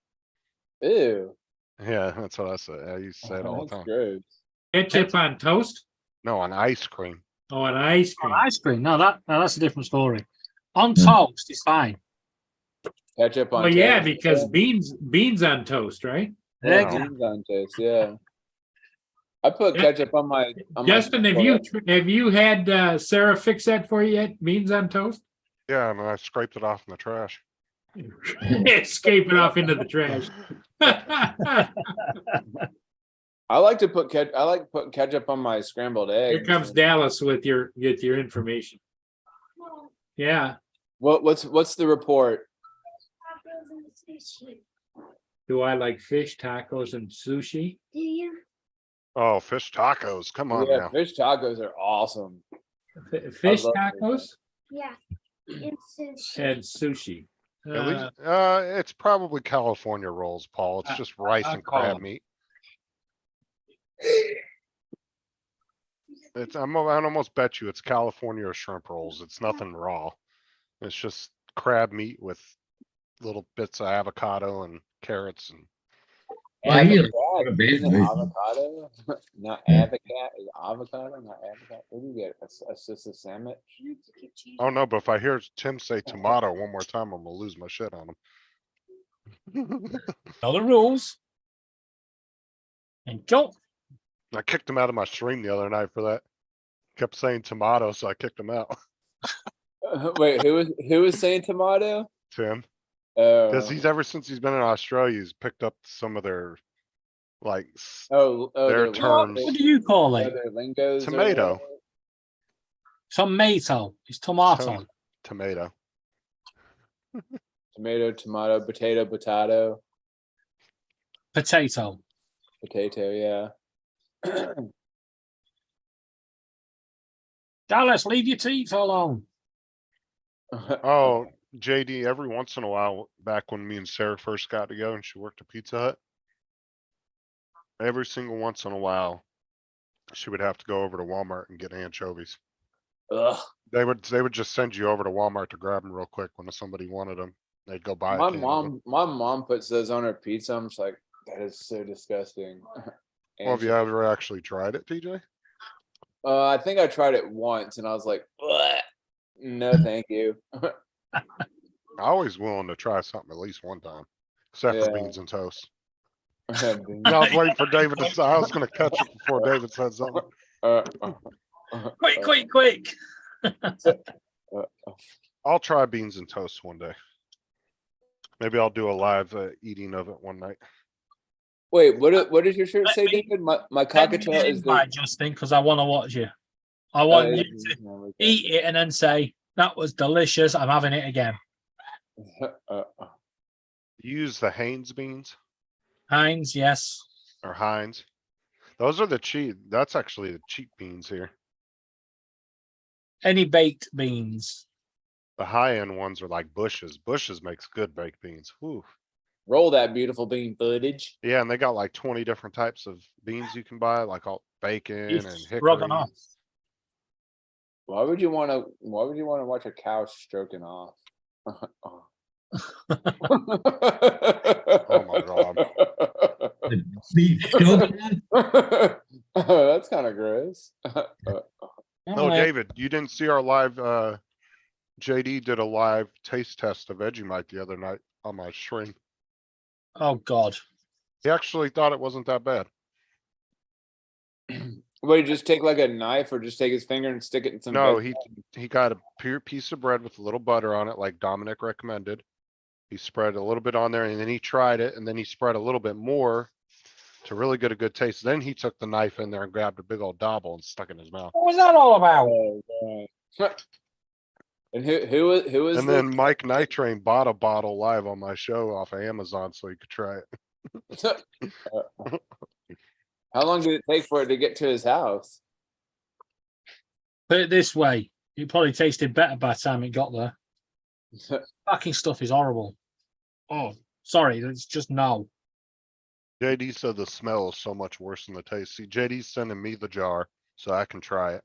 Ew. Yeah, that's what I said. I used to say it all the That's time. gross. Ketchup on toast? No, on ice cream. Oh, an ice On cream. ice cream? No, that's a different story. On Hmm. toast is fine. Ketchup on Well, yeah, toast. because beans on toast, right? There Yeah, you go. beans on toast, yeah. I put Yeah. ketchup on my. Justin, have you had Sarah fix that for you yet? Beans on toast? Yeah, and I scraped it off in the trash. Escaping off into the trash. I like to put I like putting ketchup on my scrambled eggs. Here comes Dallas with your information. No, Yeah. What's the report? tacos and sushi. Do I like fish, tacos, and sushi? Do you? Oh, fish tacos. Come on Yeah, now. fish tacos are awesome. Fish love tacos Yeah. And sushi. and sushi. At least, it's probably California rolls, Paul. It's just rice I'll and call crab them. meat. I'd almost bet you it's California or shrimp rolls. It's nothing raw. It's just crab meat with little bits of avocado and carrots and Well, you know, Avocado, isn't it avocado? Not avocado, is avocado, not avocado. What do you get? It's just a sandwich? oh no, but if I hear Tim say tomato one more time, I'm gonna lose my shit on him. Know the rules. And go. I kicked him out of my stream the other night for that. Kept saying tomato, so I kicked him out. Wait, who was saying tomato? Tim, Oh, because ever since he's been in Australia, he's picked up some of their like their their terms. What do you call it? Their lingos. or Tomato. whatever. Tomato. It's tomato. Tomato. Tomato, tomato, potato, potato, Potato. potato. Yeah. Dallas, leave your teeth alone. Oh, JD, every once in a while, back when me and Sarah first got together and she worked at Pizza Hut, every single once in a while, she would have to go over to Walmart and get anchovies. Ugh. They would just send you over to Walmart to grab them real quick when somebody wanted them. They'd go buy. My mom puts those on her pizza. I'm just like, that is so disgusting. Well, have you ever actually tried it, TJ? I think I tried it once and I was like, "Bleh. No, thank you. I'm always willing to try something at least one time, except for Yeah. beans and toast. I was waiting for David to say, I was gonna catch it before David said something. Quick. I'll try beans and toast one day. Maybe I'll do a live eating of it one night. Wait, what does your shirt say, Let me- David? My Send me cockatiel an is invite, the. Justin, because I want to watch you. I want you to eat it and then say, that was delicious. I'm having it again. Use the Haynes beans Heinz, yes. or Heinz. Those are the cheap. That's actually the cheap beans here. Any baked beans. The high end ones are like Bush's. Bush's makes good baked beans. Whew. Roll that beautiful bean footage. Yeah, and they got like 20 different types of beans you can buy, like all bacon and It's hickory. stroganoff. Why would you want to watch a cow stroking off? Oh my God. beef stroganoff. That's kind of gross. No, Anyway, David, you didn't see our live, JD did a live taste test of Vegemite the other night on my stream. oh God. He actually thought it wasn't that bad. Would he just take like a knife or just take his finger and stick it in some? No, veg- he got a pure piece of bread with a little butter on it, like Dominic recommended. He spread a little bit on there and then he tried it and then he spread a little bit more to really get a good taste. Then he took the knife in there and grabbed a big old dabble and stuck it in his mouth. What was that all about? Oh, God. And who was And then Mike Nitrain bought a bottle live on my show off of Amazon so he could try it. How long did it take for it to get to his house? Put it this way. It probably tasted better by the time it got there. Fucking stuff is horrible. Oh, sorry. It's just no. JD said the smell is so much worse than the taste. See, JD's sending me the jar so I can try it.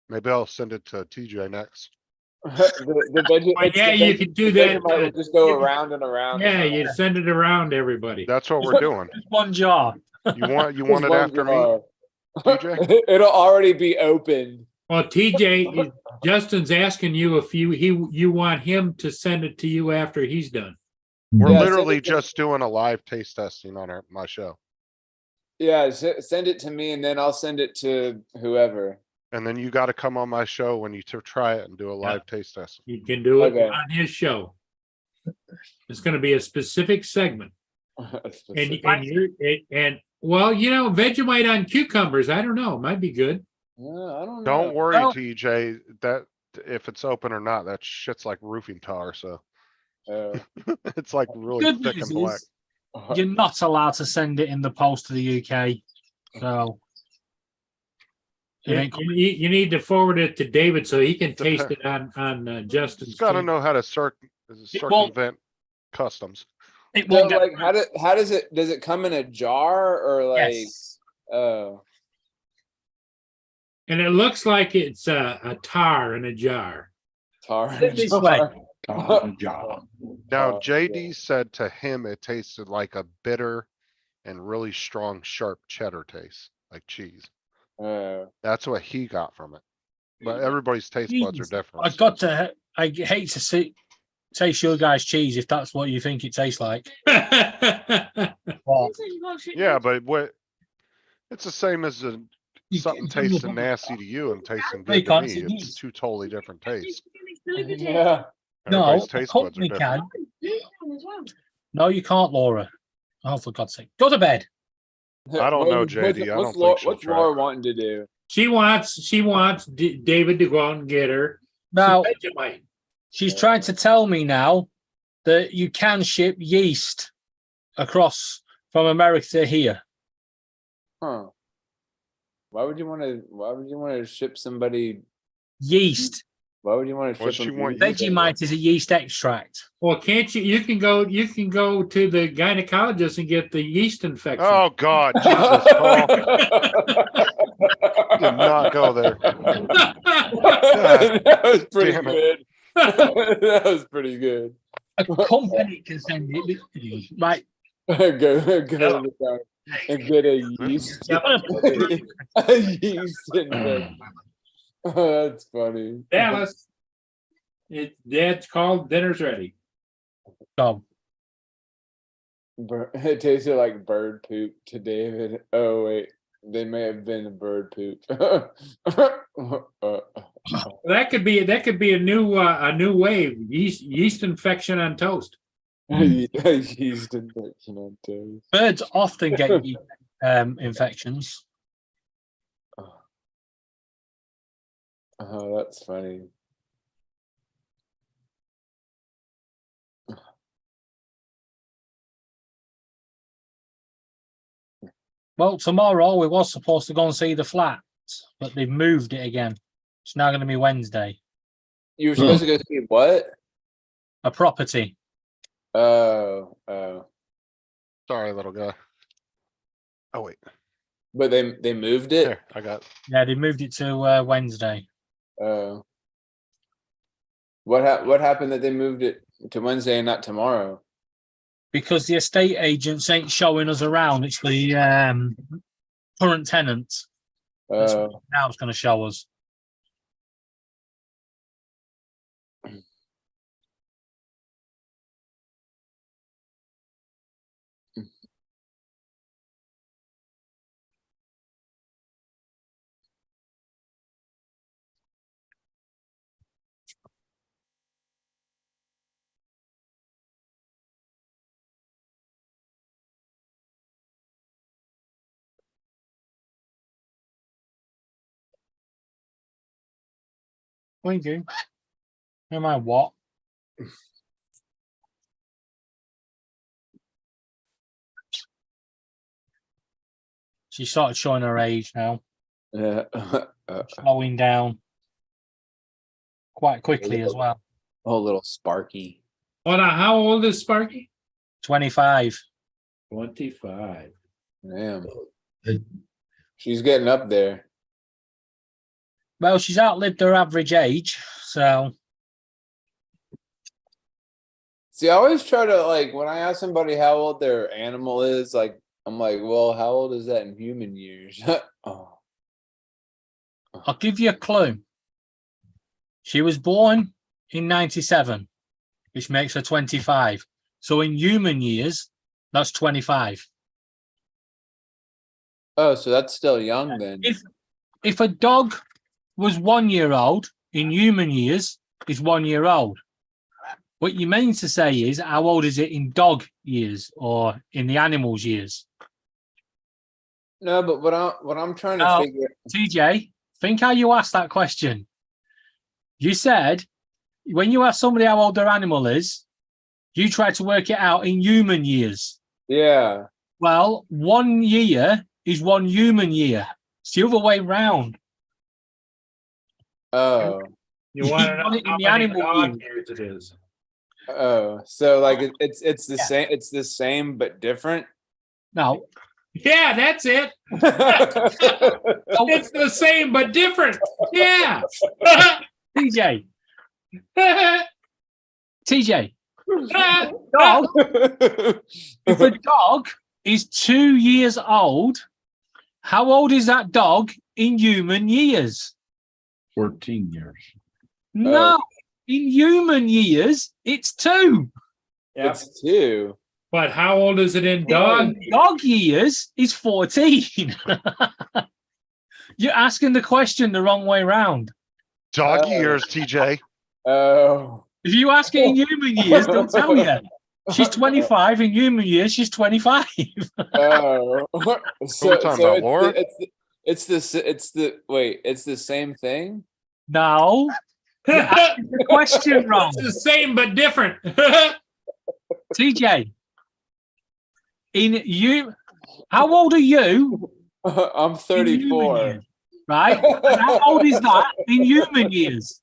Maybe I'll send it to TJ next. Well, yeah, you could do that. Vegemite would just go around and around. Yeah, you send it around to everybody. That's what we're doing. Just one jar. You want Just it one after me, jar. TJ? It'll already be opened. Well, TJ, Justin's asking you if you want him to send it to you after he's done. We're Yeah, send literally it to- just doing a live taste testing on my show. Yeah, send it to me and then I'll send it to whoever. And then you gotta come on my show when you try it and do a live taste test. You can do it Okay. on his show. It's gonna be a specific segment. And well, Vegemite on cucumbers, I don't know, might be good. Yeah, I don't know. Don't worry, Well- TJ, that if it's open or not, that shit's like roofing tar, so it's like really Good thick news and black. is you're not allowed to send it in the post to the UK. So it You, ain't coming. you need to forward it to David so he can taste it on Justin's. It's gotta team. know how to won't- circumvent customs. It So, won't get like, how does it come in a jar or like? yes. Oh, And it looks like it's a tar in a jar. tar. Put it this way. Job. Now, Oh, JD said to him, it tasted like a bitter and really strong, sharp cheddar taste, like cheese. That's what he got from it. But everybody's taste buds are Jeez, different. I so got to. I hate to see taste your guys' cheese if that's what you think it tastes like. Well, Yeah, but it's the same as You something can't- tasting nasty to you and tasting No, you good to can't me. see It's these. two totally different tastes. Yeah. no, Everybody's a taste buds are company different. can. No, you can't, Laura. Oh, for God's sake, go to bed. I don't know, What's- JD. I what's don't think she'll what's try. Laura wanting to do? She wants David to go out and get her Now some Vegemite. she's trying to tell me now that you can ship yeast across from America to here. Huh? Why would you want to ship somebody? Yeast. Why would you want to What's ship she them? want yeast? Vegemite is a yeast extract. Well, can't you? You can go to the gynecologist and get the yeast infection. Oh, God, Jesus, Paul. Did not go there. That was pretty damn good. That was pretty good. A company can send it. Right. Go to the car and get a yeast. Yep. A yeast infection. Oh, that's funny. Dallas, Dad's called. Dinner's ready. Go. It tasted like bird poop to David. Oh wait, they may have been bird poop. That could be a new wave. Yeast infection on toast. Yeast infection on toast. Birds often get yeast, infections. Oh, that's funny. Well, tomorrow we was supposed to go and see the flat, but they've moved it again. It's now going to be Wednesday. You were supposed to go see what? A property. Oh, Sorry, little guy. Oh, wait. but they moved it. Here, I got. Yeah, they moved it to Wednesday. Oh, what happened that they moved it to Wednesday and not tomorrow? Because the estate agents ain't showing us around. It's the current tenant. That's Oh, what now it's going to show us. Thank you. No matter what. She started showing her age now, yeah. slowing down quite quickly as well. Oh, little Sparky. Well, now, how old is Sparky? 25. 25. Damn. She's getting up there. Well, she's outlived her average age, so See, I always try to like when I ask somebody how old their animal is, like I'm like, well, how old is that in human years? Oh, I'll give you a clue. She was born in 97, which makes her 25. So in human years, that's 25. oh, so that's still young then. If a dog was 1 year old in human years is 1 year old. What you mean to say is, how old is it in dog years or in the animal's years? No, but what I'm trying to No. figure. TJ, think how you asked that question. You said when you ask somebody how old their animal is, you try to work it out in human years. Yeah. Well, 1 year is 1 human year. It's the other way round. Oh. You want to You know want it in how the many animal dog years. years it is. Oh. So like it's the Yeah. same. It's the same but different. No. Yeah, that's it. Oh, It's the same but different. Yeah. TJ. TJ. Dog. If a dog is 2 years old, how old is that dog in human years? 14 years. No, in human years, it's 2. It's 2. But how old is it in dog? In dog years is 14. You're asking the question the wrong way round. Dog Oh. years, TJ. Oh. If you ask it in human years, they'll tell you. She's 25. In human years, she's 25. Oh. So, talking about, Laura? It's the same thing. No, you're asking the question wrong. It's the same but different. TJ, how old are you? I'm in human 34. years, right? And how old is that in human years?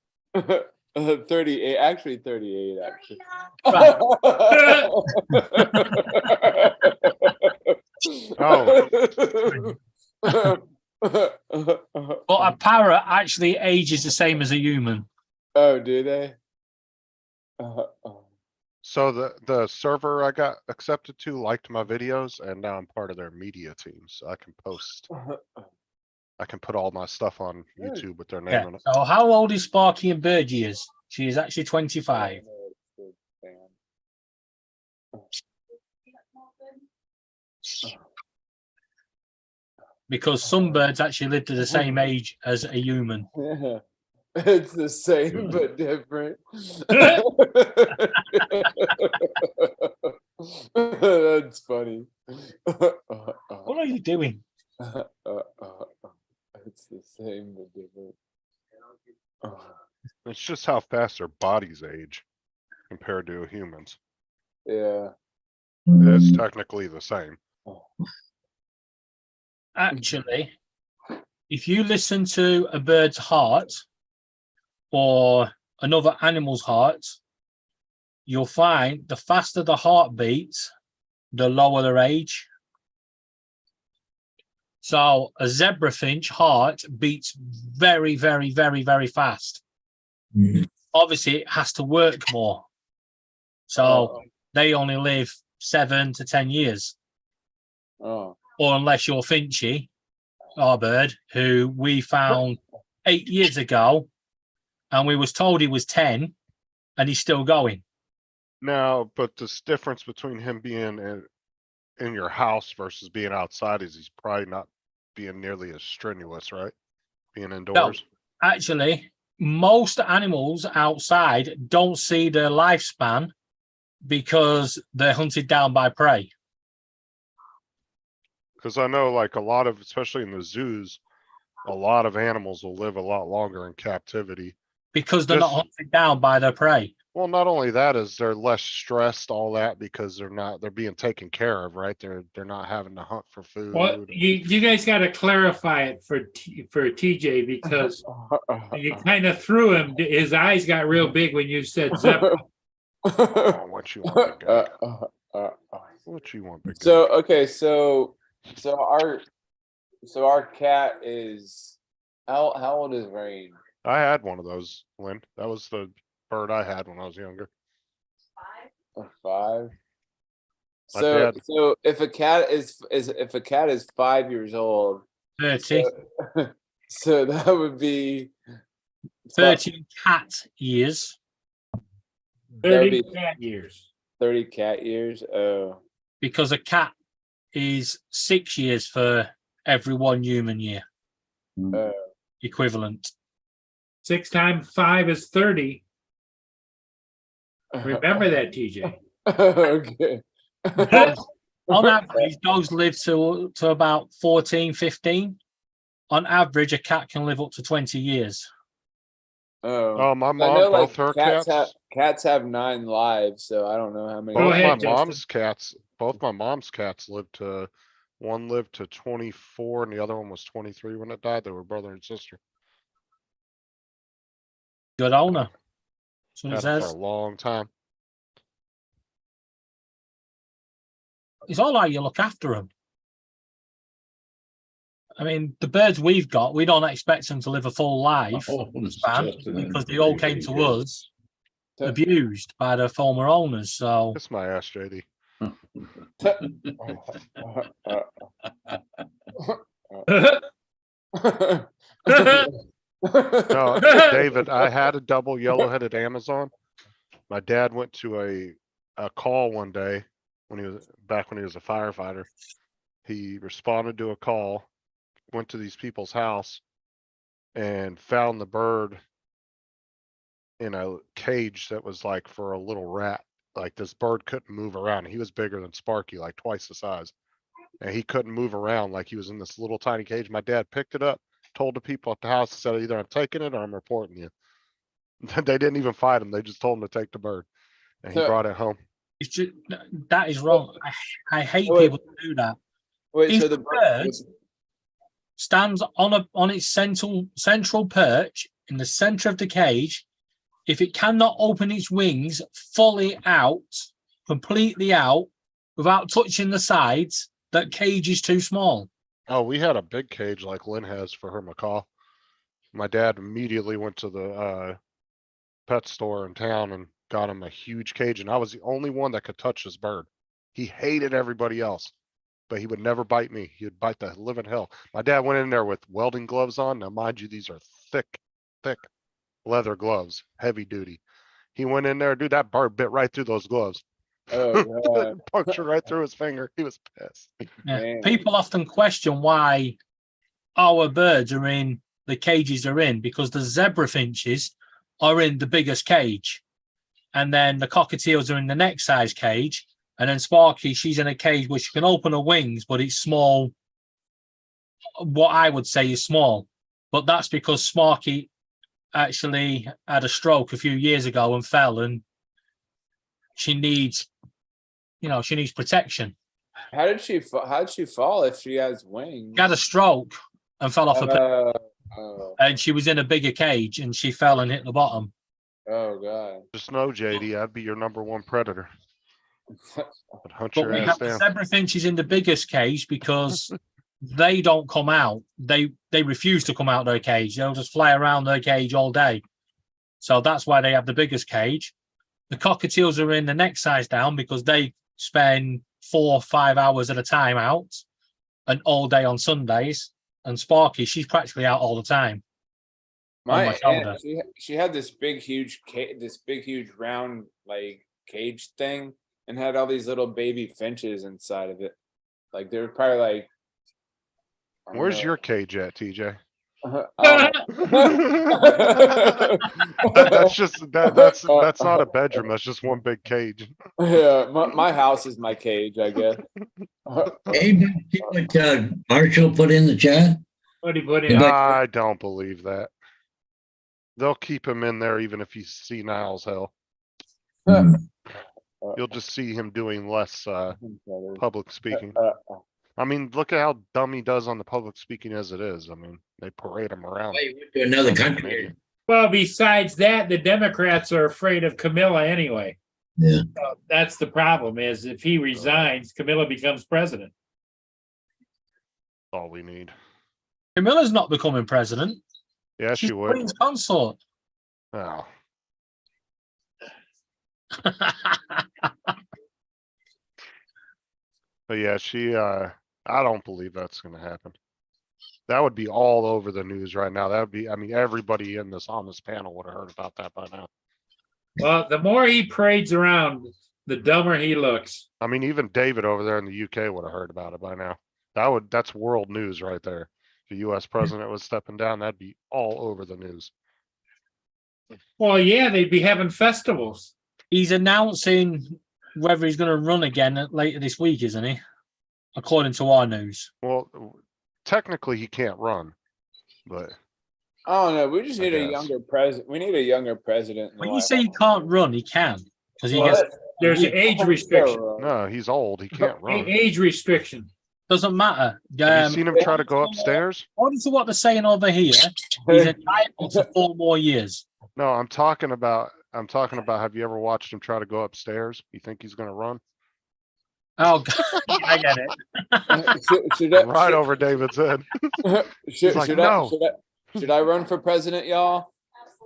38. Actually, 38. Actually. But a parrot actually ages the same as a human. Oh, do they? So the server I got accepted to liked my videos, and now I'm part of their media team, so I can put all my stuff on YouTube with their name Yeah. on it. So how old is Sparky in bird years? She is actually 25. Because some birds actually live to the same age as a human. Yeah. It's the same but different. That's funny. What are you doing? It's the same but different. It's just how fast their bodies age compared to humans. Yeah. It's technically the same. Actually, if you listen to a bird's heart or another animal's heart, you'll find the faster the heart beats, the lower their age. So a zebra finch heart beats very, very, very, very fast. Obviously, it has to work more. So they only live 7 to 10 years. Oh. Or unless you're Finchy, our bird, who we found 8 years ago, and we was told he was 10, and he's still going. Now, but this difference between him being in your house versus being outside is he's probably not being nearly as strenuous, right? Being indoors. Actually, most animals outside don't see their lifespan because they're hunted down by prey. Because I know like a lot of, especially in the zoos, a lot of animals will live a lot longer in captivity. Because they're not Just- hunted down by their prey. Well, not only that is they're less stressed, all that, because they're being taken care of, right? They're not having to hunt for food. Well, you guys got to clarify it for TJ because you kind of threw him. His eyes got real big when you said zebra. Oh, what you want, big guy? What you want, big guy? So okay, so our cat is how old is Rain? I had one of those, Lynn. That was the bird I had when I was younger. 5. My So dad- so if a cat is 5 years old, 30. so that would be 30 cat years. 30 cat years. 30 cat years. Oh, Because a cat is 6 years for every 1 human year. oh. Equivalent. 6 times 5 is 30. Remember that, TJ. Okay. On average, dogs live to about 14, 15. On average, a cat can live up to 20 years. Oh, my I mom, know, like, both her cats cats, have 9 lives, so I don't know how many. Go both my ahead, Justin. mom's cats, both my mom's cats lived to, one lived to 24 and the other one was 23 when it died. They were brother and sister. Good owner. So it Had them for a says long time. it's all how you look after them. I mean, the birds we've got, we don't expect them to live a full life Oh, it's span Justin and because they all came Brady to here. us abused by their former owners. So Kiss my ass, JD. No, David, I had a double yellow-headed Amazon. My dad went to a call one day when he was a firefighter. He responded to a call, went to these people's house and found the bird in a cage that was like for a little rat. Like this bird couldn't move around. He was bigger than Sparky, like twice the size. And he couldn't move around, like he was in this little tiny cage. My dad picked it up, told the people at the house, said either I'm taking it or I'm reporting you. They didn't even fight him. They just told him to take the bird. And he So- brought it home. it's just, that is wrong. I hate Wait. people who do that. Wait, so If the the bird stands on its central perch in the center of the cage. If it cannot open its wings fully out, completely out, without touching the sides, that cage is too small. Oh, we had a big cage like Lynn has for her macaw. My dad immediately went to the pet store in town and got him a huge cage, and I was the only one that could touch this bird. He hated everybody else, but he would never bite me. He would bite the living hell. My dad went in there with welding gloves on. Now, mind you, these are thick leather gloves, heavy duty. He went in there, dude, that bird bit right through those gloves. Oh, God. Punctured right through his finger. He was pissed. Yeah. Man. People often question why our birds are in the cages they're in, because the zebra finches are in the biggest cage, and then the cockatiels are in the next size cage, and then Sparky, she's in a cage where she can open her wings, but it's small. What I would say is small, but that's because Sparky actually had a stroke a few years ago and fell, and she needs protection. How did she fall if she has wings? She had a stroke and fell off a perch, Oh, and she was in a bigger cage and she fell and hit the bottom. oh, God. Just know, JD, I'd be your #1 predator. I'd hunt But your we ass have the down. zebra finches in the biggest cage because they don't come out. They refuse to come out their cage. They'll just fly around their cage all day. So that's why they have the biggest cage. The cockatiels are in the next size down because they spend 4 or 5 hours at a time out and all day on Sundays. And Sparky, she's practically out all the time. My my shoulder. aunt, she had this big, huge round like cage thing, and had all these little baby finches inside of it. Like they were probably like. I don't Where's know. your cage at, TJ? That's not a bedroom. That's just one big cage. Yeah, my house is my cage, I guess. Anybody see what Marshall put in the chat? What do you put in? But- I don't believe that. They'll keep him in there even if he's senile as hell. Hmm. You'll just see him doing less public speaking. Uh, I mean, look at how dumb he does on the public speaking as it is. I mean, they parade him around. Wait, went to another country. Well, besides that, the Democrats are afraid of Camilla anyway. Yeah. So that's the problem is if he resigns, Camilla becomes president. All we need. Camilla's not becoming president. Yes, She's you would. Queen's consort. Oh, but yeah, I don't believe that's gonna happen. That would be all over the news right now. That would be, I mean, everybody on this panel would have heard about that by now. Well, the more he parades around, the dumber he looks. I mean, even David over there in the UK would have heard about it by now. That's world news right there. If the US president was stepping down, that'd be all over the news. Well, yeah, they'd be having festivals. He's announcing whether he's going to run again later this week, isn't he? According to our news. Well, technically he can't run, but I don't know. We just I need a guess. younger president. We need a younger president. in the When you White say he House. can't run, he can. Because he What? gets, There's an age restriction. no, he's old. He can't run. Age restriction. doesn't matter. Have you seen him try to go upstairs? According to what they're saying over here, he's entitled to 4 more years. No, I'm talking about, have you ever watched him try to go upstairs? You think he's gonna run? Oh, God, I get it. Should I- Right over David's head. should, like, should no. should I run for president, y'all?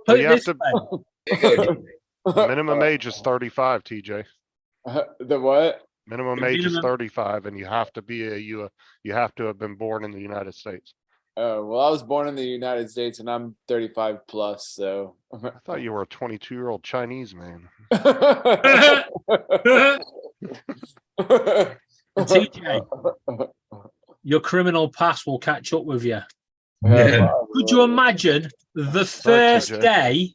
Put you it have this to- way. Minimum age is 35, TJ. The what? Minimum The age is minimum- 35 and you have to be you have to have been born in the United States. Well, I was born in the United States and I'm 35 plus, so. I thought you were a 22-year-old Chinese man. TJ, your criminal past will catch up with you. Yeah. Could you imagine the first TJ. day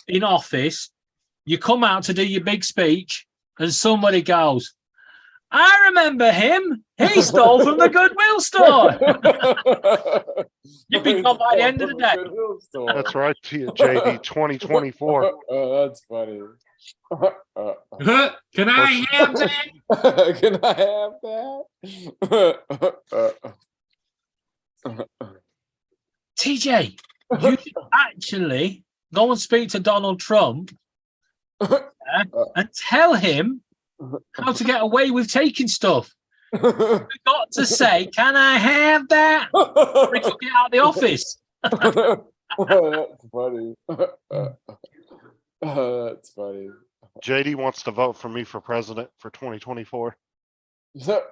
in office, you come out to do your big speech, and somebody goes, I remember him. He stole from the Goodwill store. You'd be gone by the end of the day. That's right, JD 2024. That's funny. Can I have that? Can I have that? TJ, you should actually go and speak to Donald Trump and tell him how to get away with taking stuff. You've got to say, can I have that? Or he took it out of the office. That's funny. That's funny. JD wants to vote for me for president for 2024. That's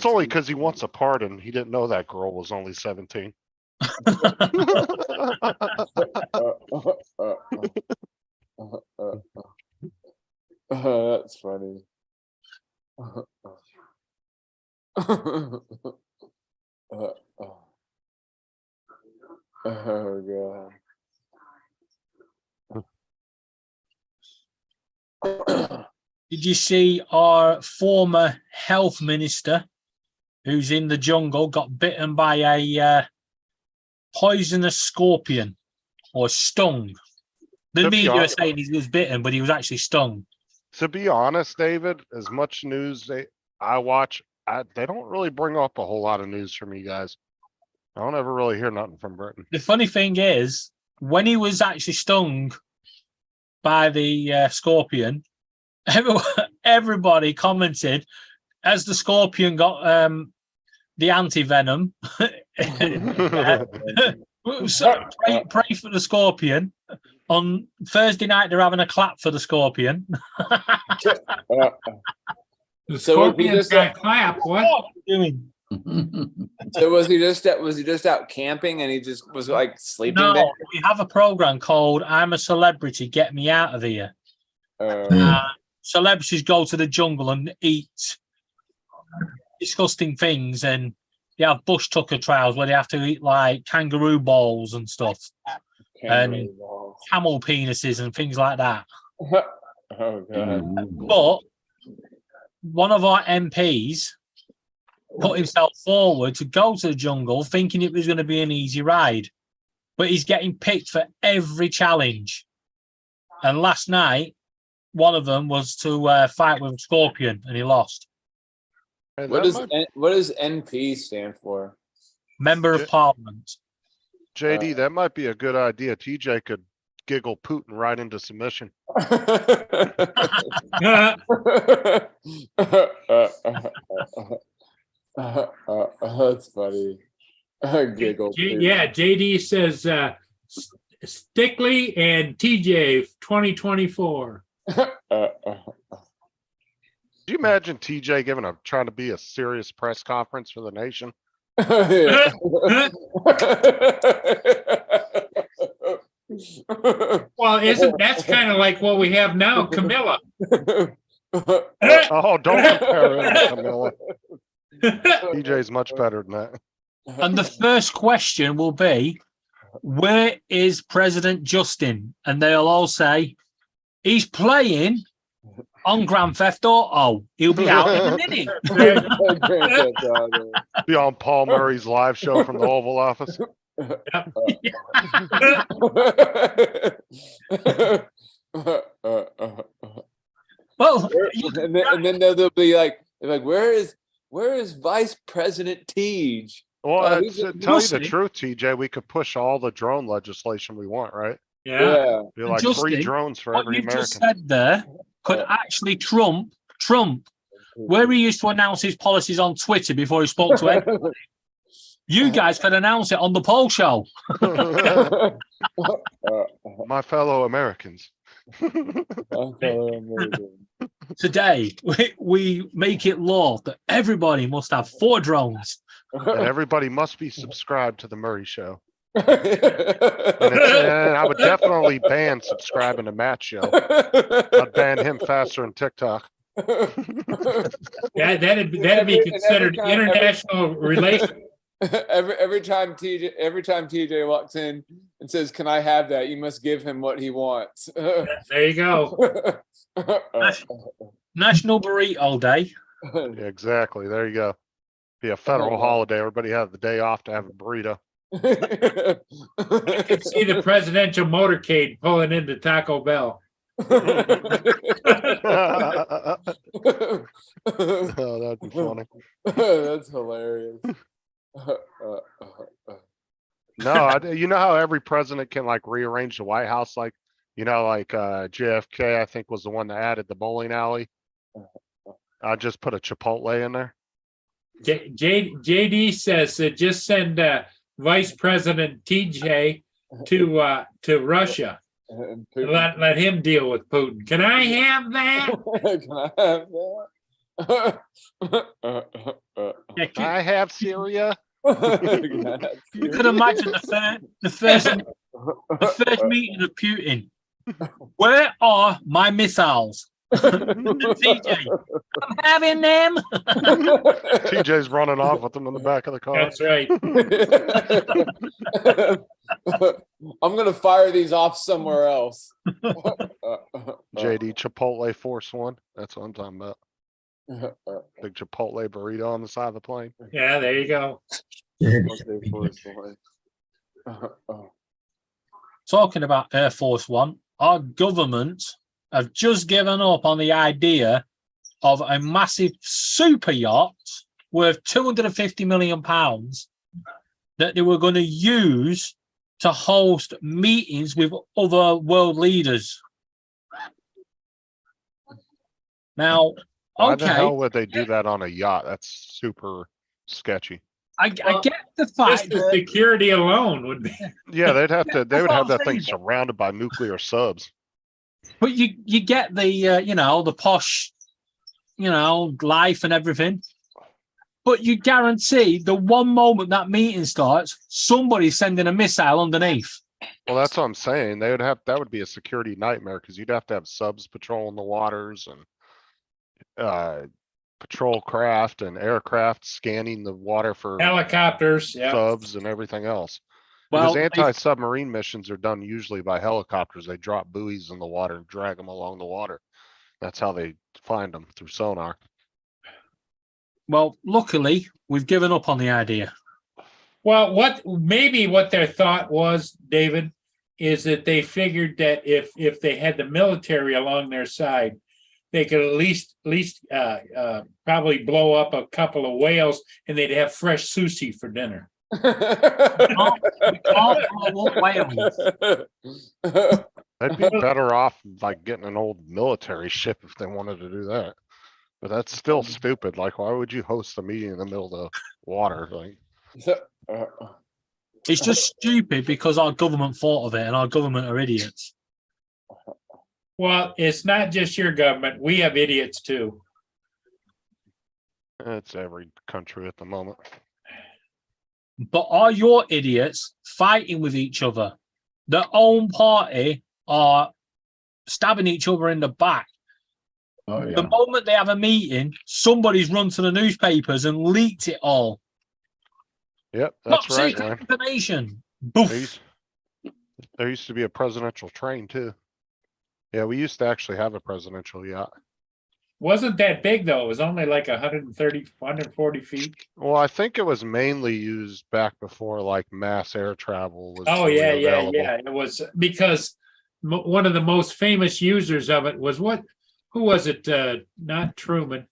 only because he wants a pardon. He didn't know that girl was only 17. That's funny. Oh god. Did you see our former health minister, who's in the jungle, got bitten by a poisonous scorpion or stung? The To be media are honest- saying he was bitten, but he was actually stung. To be honest, David, as much news I watch, they don't really bring up a whole lot of news from you guys. I don't ever really hear nothing from Britain. The funny thing is, when he was actually stung by the scorpion, everybody commented as the scorpion got the anti-venom. So pray for the scorpion. On Thursday night, they're having a clap for the scorpion. The So would we scorpions just, got clap. What? What are you doing? So was he just out camping and he just was like sleeping No, there? we have a program called "I'm a Celebrity, Get Me Out of Here." Celebrities go to the jungle and eat disgusting things, and they have bush tucker trials where they have to eat like kangaroo balls and stuff, and camel penises and things like that. Oh god. But one of our MPs put himself forward to go to the jungle thinking it was going to be an easy ride, but he's getting picked for every challenge. And last night, one of them was to fight with a scorpion, and he lost. Hey, What that might- what does NP stand for? Member of Yeah. Parliament. JD, that might be a good idea. TJ could giggle Putin right into submission. That's funny. Giggle. Yeah, JD says Stickley and TJ 2024. Do you imagine TJ trying to be a serious press conference for the nation? Well, that's kind of like what we have now, Camilla? Oh, don't compare him to Camilla. TJ's much better than that. And the first question will be, where is President Justin? And they'll all say, he's playing on Grand Theft Auto. He'll be out in a minute. Be on Paul Murray's live show from the Oval Office. Well, and then they'll be like, where is Vice President Tej? Well, he's to a- tell you the Justin- truth, TJ, we could push all the drone legislation we want, right? Yeah. Be like Justin, free drones for what every you American. just said there could actually trump where he used to announce his policies on Twitter before he spoke to everyone. You guys could announce it on the poll show. My fellow Americans. Today, we make it law that everybody must have 4 drones. And everybody must be subscribed to the Murray Show. And I would definitely ban subscribing to Matt Show. I'd ban him faster than TikTok. Yeah, that'd be considered international relations. every time TJ walks in and says, "Can I have that?" You must give him what he wants. There you go. National Burrito Day. Yeah, exactly. There you go. Be a federal holiday. Everybody have the day off to have a burrito. I could see the presidential motorcade pulling into Taco Bell. Oh, that'd be funny. That's hilarious. No, you know how every president can like rearrange the White House, like like JFK, I think was the one that added the bowling alley. I just put a Chipotle in there. JD says just send Vice President TJ to Russia. Let him deal with Putin. Can I have that? Can I have that? Yeah, I have Syria. you could imagine the first meeting of Putin. Where are my missiles? TJ, I'm having them. TJ's running off with them in the back of the car. That's right. I'm gonna fire these off somewhere else. JD Chipotle Force One. That's what I'm talking about. Big Chipotle burrito on the side of the plane. Yeah, there you go. Talking about Air Force One, our government have just given up on the idea of a massive super yacht worth £250 million that they were going to use to host meetings with other world leaders. Now, Why the okay, hell would they do that on a yacht? That's super sketchy. I get the Just fact the that security alone would be. Yeah, they would have what that I'm thing saying. surrounded by nuclear subs. but you get the the posh life and everything, but you guarantee the one moment that meeting starts, somebody's sending a missile underneath. Well, that's what I'm saying. That would be a security nightmare because you'd have to have subs patrolling the waters and patrol craft and aircraft scanning the water for Helicopters, yeah. subs and everything else. Well, Because anti-submarine missions are done usually by helicopters. They drop buoys in the water and drag them along the water. That's how they find them, through sonar. well, luckily we've given up on the idea. Well, maybe what their thought was, David, is that they figured that if they had the military along their side, they could at least probably blow up a couple of whales and they'd have fresh sushi for dinner. We can't blow up whales. They'd be better off like getting an old military ship if they wanted to do that. But that's still stupid. Like, why would you host a meeting in the middle of the water? Like, It's just stupid because our government thought of it, and our government are idiots. Well, it's not just your government. We have idiots too. it's every country at the moment. But are your idiots fighting with each other? Their own party are stabbing each other in the back. Oh, The yeah. moment they have a meeting, somebody's run to the newspapers and leaked it all. Yep, Not that's right, secret man. information. Boof. There used to be a presidential train too. Yeah, we used to actually have a presidential yacht. Wasn't that big though. It was only like 130, 140 feet. Well, I think it was mainly used back before like mass air travel was. Oh, really yeah, available. yeah. It was because one of the most famous users of it was who was it? Not Truman,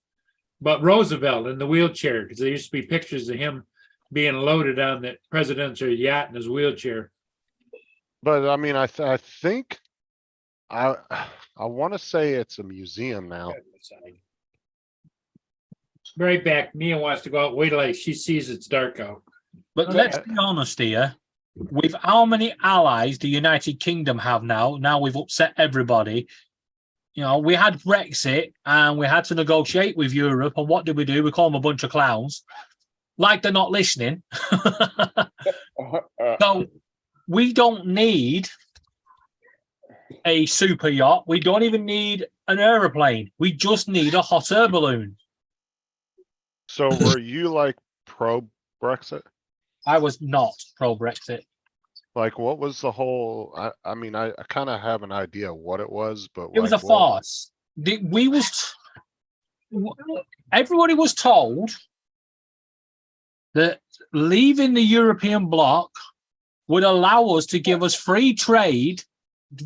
but Roosevelt in the wheelchair, because there used to be pictures of him being loaded on the presidential yacht in his wheelchair. But I mean, I think I want to say it's a museum now. Right back, Mia wants to go out, wait till she sees it's dark out. But let's be honest here. With how many allies the United Kingdom have now we've upset everybody. You know, we had Brexit and we had to negotiate with Europe. And what did? We call them a bunch of clowns. Like they're not listening. So we don't need a super yacht. We don't even need an aeroplane. We just need a hot air balloon. So were you like pro Brexit? I was not pro Brexit. Like, what was the whole? I mean, I kind of have an idea what it was, but It was a like, what- farce. Everybody was told that leaving the European bloc would allow us to give us free trade,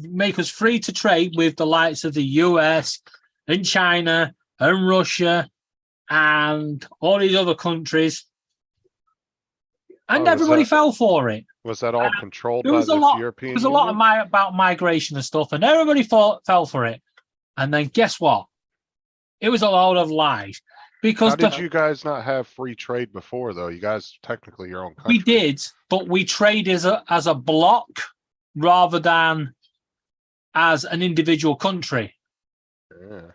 make us free to trade with the likes of the US and China and Russia and all these other countries. And Oh, was everybody that- fell for it. Was that all controlled There by was a this lot. European? There was a lot Union? about migration and stuff, and everybody fell for it. And then guess what? It was a load of lies because How did you guys not have free trade before though? You guys technically your own country. we did, but we trade as a block rather than as an individual country. Yeah.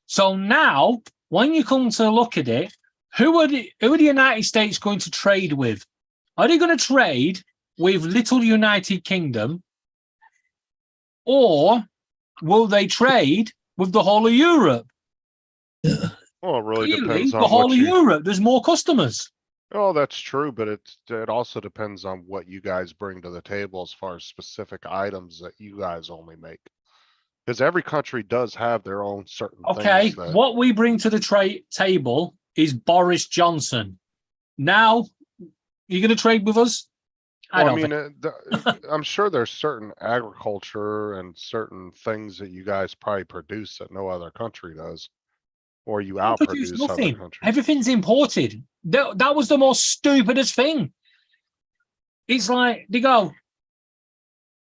So now, when you come to look at it, who are the United States going to trade with? Are they going to trade with little United Kingdom, or will they trade with the whole of Europe? Well, it really Clearly, depends the on whole what of you. Europe, there's more customers. Oh, that's true, but it also depends on what you guys bring to the table as far as specific items that you guys only make. Because every country does have their own certain Okay, things that. what we bring to the table is Boris Johnson. Now, you going to trade with us? I Well, don't I think. mean, I'm sure there's certain agriculture and certain things that you guys probably produce that no other country does. Or you We produce outproduce other nothing. countries. Everything's imported. That was the most stupidest thing. It's like they go,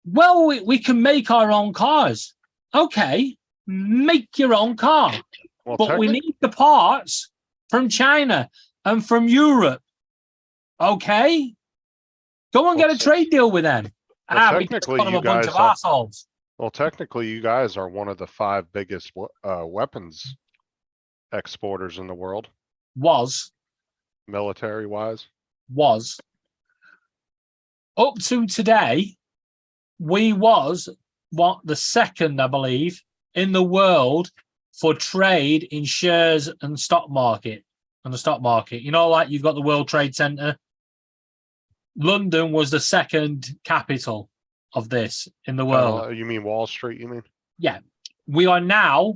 well, we can make our own cars. Okay, make your own car. Well, But we technic- need the parts from China and from Europe. Okay? Go and get a trade deal with them. Well, Because technically, one of you a bunch guys of are- assholes. Well, technically, you guys are one of the 5 biggest weapons exporters in the world, Was. military wise. Up to today, we was the second, I believe, in the world for trade in shares and stock market. On the stock market, you know, like you've got the World Trade Center. London was the second capital of this in the world. You mean Wall Street, you mean? Yeah, we are now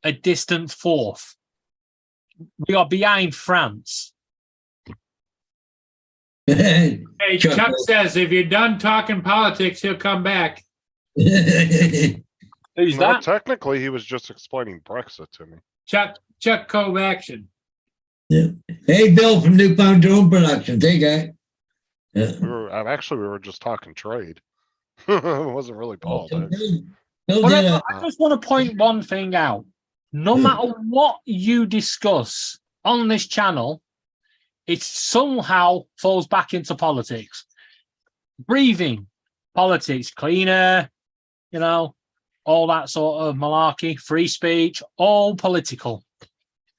a distant fourth. We are behind France. Hey, Chuck- Chuck says if you're done talking politics, he'll come back. Who's Well, that? technically, he was just explaining Brexit to me. Chuck Cove Action. Hey, Bill from Newfound Drone Productions. Hey, guy. We were just talking trade. It wasn't really politics. Bill Well, did I just want to point one thing out. No matter what you discuss on this channel, it somehow falls back into politics. Breathing, politics, clean air, you know, all that sort of malarkey, free speech, all political.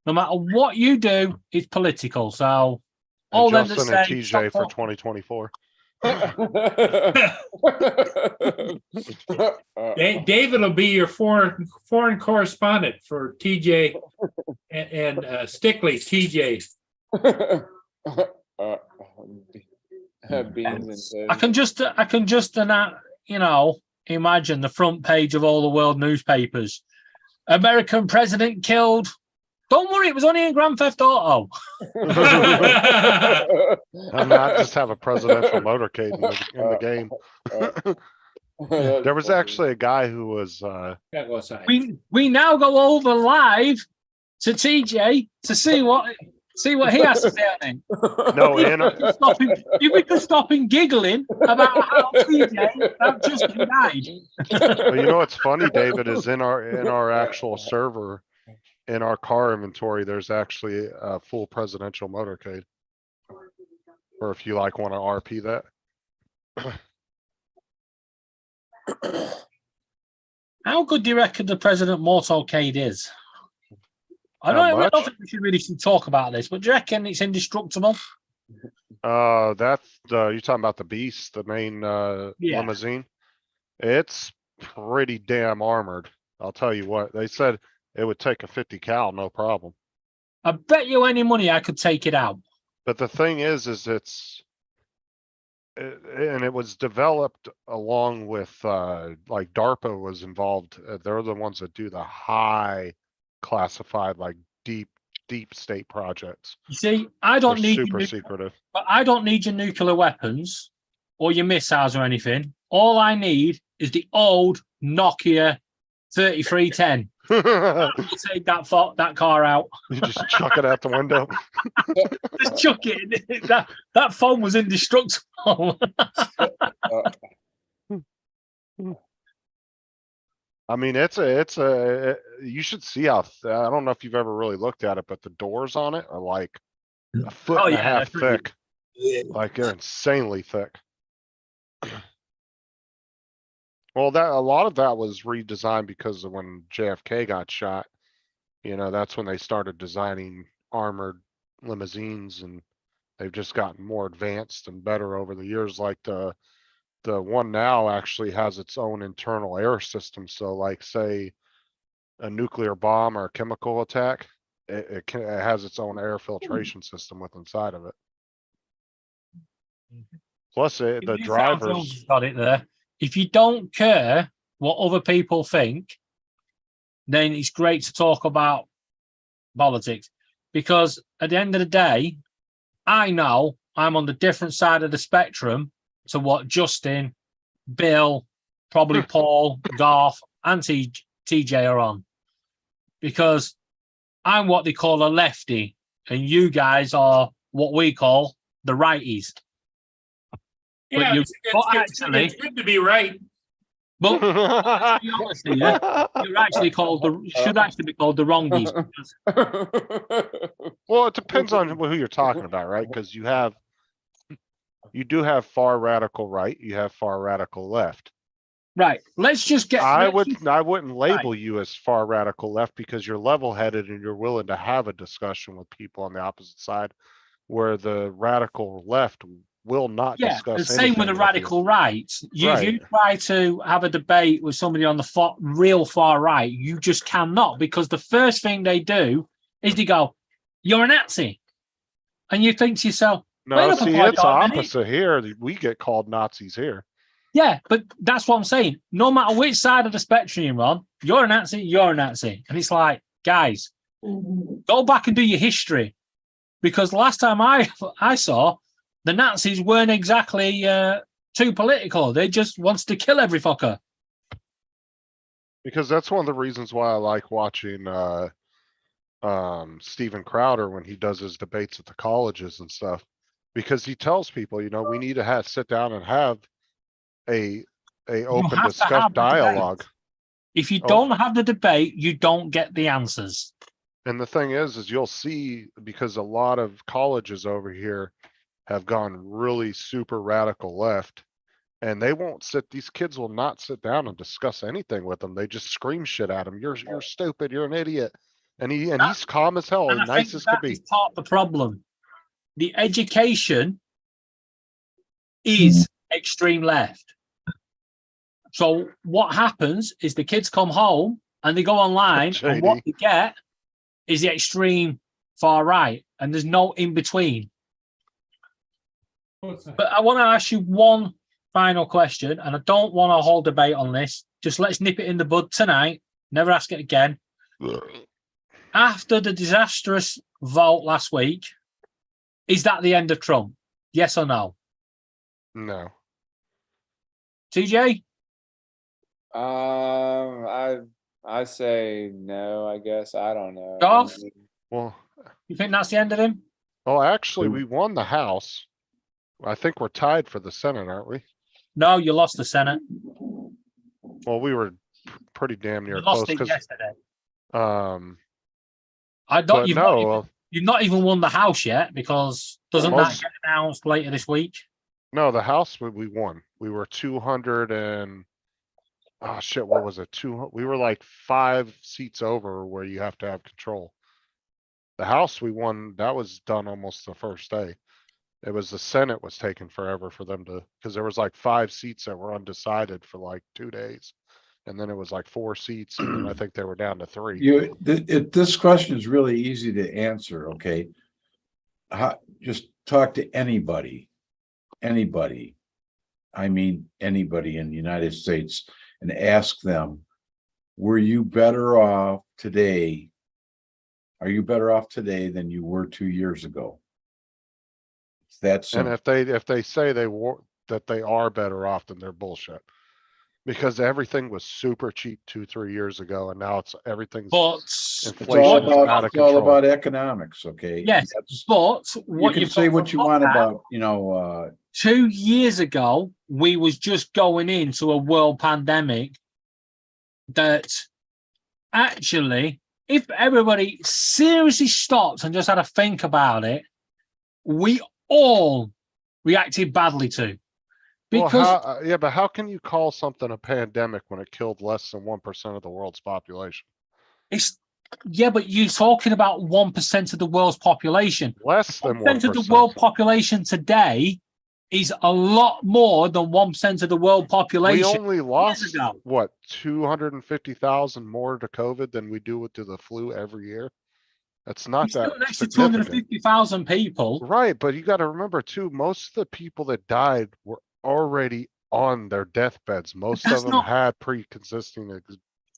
No matter what you do, it's political. So, all And them that Justin and say, TJ stop for talk- 2024. David will be your foreign correspondent for TJ and Stickley, TJ. Beans and I can just you know, imagine the front page of all the world newspapers. American president killed. Don't worry, it was only in Grand Theft Auto. And not just have a presidential motorcade in the game. There was actually a guy who was, That was I. We now go over live to TJ to see what he has to say. I think. no, in, If we could stop him giggling about how TJ that just died. well, you know what's funny, David, is in our actual server, in our car inventory, there's actually a full presidential motorcade. Or if you like want to RP that. How good do you reckon the President motorcade is? I How don't much? think we should really talk about this, but do you reckon it's indestructible? That's you're talking about the Beast, the main Yeah. limousine. It's pretty damn armored. I'll tell you what, they said it would take a 50 cal, no problem. I bet you any money I could take it out. But the thing is and it was developed along with, like DARPA was involved. They're the ones that do the high classified, like deep state projects. You see, I don't They're need super your, secretive. but I don't need your nuclear weapons or your missiles or anything. All I need is the old Nokia 3310. I'll take that car out. You just chuck it out the window. Just chuck it in. That phone was indestructible. I mean, you should see how, I don't know if you've ever really looked at it, but the doors on it are like a foot Oh, and a yeah, half they're pretty- thick. Like they're insanely thick. Well, a lot of that was redesigned because of when JFK got shot. You know, that's when they started designing armored limousines, and they've just gotten more advanced and better over the years. Like the one now actually has its own internal air system. So like say a nuclear bomb or a chemical attack, it has its own air filtration system with inside of it. Plus the New South drivers. Wales has got it there. If you don't care what other people think, then it's great to talk about politics. Because at the end of the day, I know I'm on the different side of the spectrum to what Justin, Bill, probably Paul, Garth, and TJ are on. Because I'm what they call a lefty, and you guys are what we call the righties. Yeah, you- but actually- it's good to be right. But to be honest with you, you're actually called should actually be called the wrongies. Well, it depends on who you're talking about, right? Because you do have far radical right, you have far radical left. Right. Let's just get. I let's just- wouldn't label you as far radical left because you're level headed and you're willing to have a discussion with people on the opposite side, where the radical left will not Yeah, discuss. the same with the anything you. radical right. If you Right. try to have a debate with somebody on the real far right, you just cannot, because the first thing they do is they go, "You're a Nazi," and you think to yourself, No, Wait up see, a it's minute. opposite here. We get called Nazis here. "Yeah, but that's what I'm saying. No matter which side of the spectrum you're on, you're a Nazi, you're a Nazi," and it's like, guys, go back and do your history, because last time I saw, the Nazis weren't exactly too political. They just wanted to kill every fucker. Because that's one of the reasons why I like watching Steven Crowder when he does his debates at the colleges and stuff. Because he tells people, we need to sit down and have a open have to discuss have the debate. dialogue. If you Oh. don't have the debate, you don't get the answers. And the thing is you'll see, because a lot of colleges over here have gone really super radical left, and these kids will not sit down and discuss anything with them. They just scream shit at him. You're stupid. You're an idiot. And he's calm as hell And and I nice think as could that be. is part of the problem. The education is extreme left. So what happens is the kids come home and they go online, and what JD. they get is the extreme far right, and there's no in between. But I want to ask you one final question, and I don't want a whole debate on this. Just let's nip it in the bud tonight. Never ask it again. After the disastrous vote last week, is that the end of Trump? Yes or no? No. TJ? I say no, I guess. I don't know. Golf? Well, You think that's the end of him? oh, actually, we won the House. I think we're tied for the Senate, aren't we? No, you lost the Senate. Well, we were pretty damn You near close lost it because, yesterday. um, I don't. but You've not even won the House yet, because doesn't that Most- get announced later this week? no, the House, we won. We were 200 and, oh shit, what was it? We were like 5 seats over where you have to have control. The House we won, that was done almost the first day. It was the Senate was taking forever for them to, because there was like 5 seats that were undecided for like 2 days. And then it was like 4 seats, and then I think they were down to 3. This question is really easy to answer, okay? Just talk to anybody. I mean, anybody in the United States, and ask them, were you better off today? Are you better off today than you were 2 years ago? That's And if they say that they are better off, then they're bullshit. Because everything was super cheap 2-3 years ago, and now everything's But inflation is out of it's all control. about economics, okay? yes, That's- but You what can you've say got what to you look want at, about, 2 years ago, we was just going into a world pandemic that actually, if everybody seriously stopped and just had to think about it, we all reacted badly to. Well, Because yeah, but how can you call something a pandemic when it killed less than 1% of the world's population? it's, yeah, but you're talking about 1% of the world's population. Less than 1% of the 1%. world population today is a lot more than 1% of the world We population. only lost, ago. what, 250,000 more to COVID than we do to the flu every year? That's You're not still that next to significant. 250,000 people. Right, but you gotta remember too, most of the people that died were already on their deathbeds. Most that's of them not- had pre-existing That's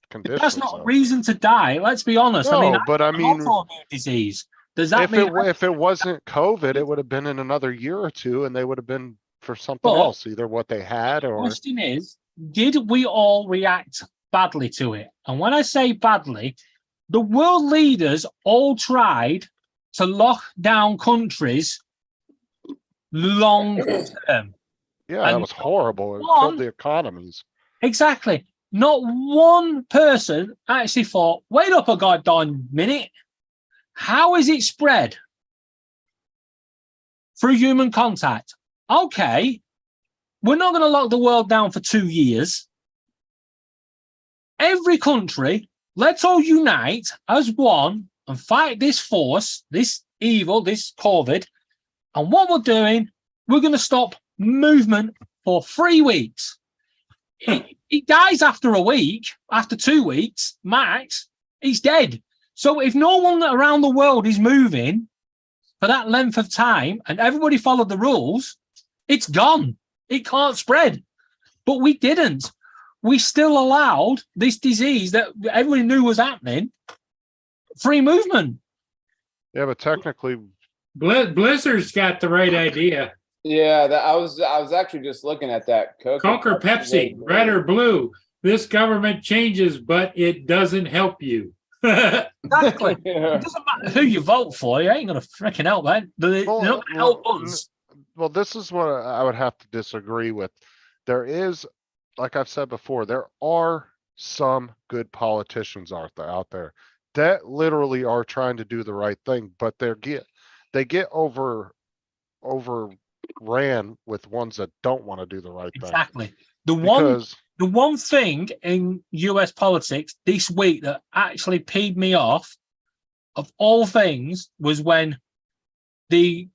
conditions. not a though. reason to die. Let's be honest. I mean, No, but I I'm mean, autoimmune disease. Does that mean? if it wasn't COVID, it would have been in another year or two, and they would have been for something But- else, either what they had or. Question is, did we all react badly to it? And when I say badly, the world leaders all tried to lock down countries long term. Yeah, that and was horrible. It one- killed the economies. Exactly. Not one person actually thought, wait up a goddamn minute. How is it spread? Through human contact. Okay. We're not going to lock the world down for 2 years. Every country, let's all unite as one and fight this force, this evil, this COVID. And what we're doing, we're going to stop movement for 3 weeks. It dies after a week, after 2 weeks, max, it's dead. So if no one around the world is moving for that length of time and everybody followed the rules, it's gone. It can't spread. But we didn't. We still allowed this disease that everybody knew was happening, free movement. Yeah, but technically, Blizzard's got the right idea. Yeah, I was actually just looking at that. Coke or Pepsi, red or blue. This government changes, but it doesn't help you. Exactly. Yeah. It doesn't matter who you vote for. You ain't going to freaking help that. They're not going to help us. well, this is what I would have to disagree with. There is, like I've said before, there are some good politicians out there that literally are trying to do the right thing, but they get overran with ones that don't want to do the right thing. Exactly. The one thing in US politics this week that actually peed me off, of all things, was when the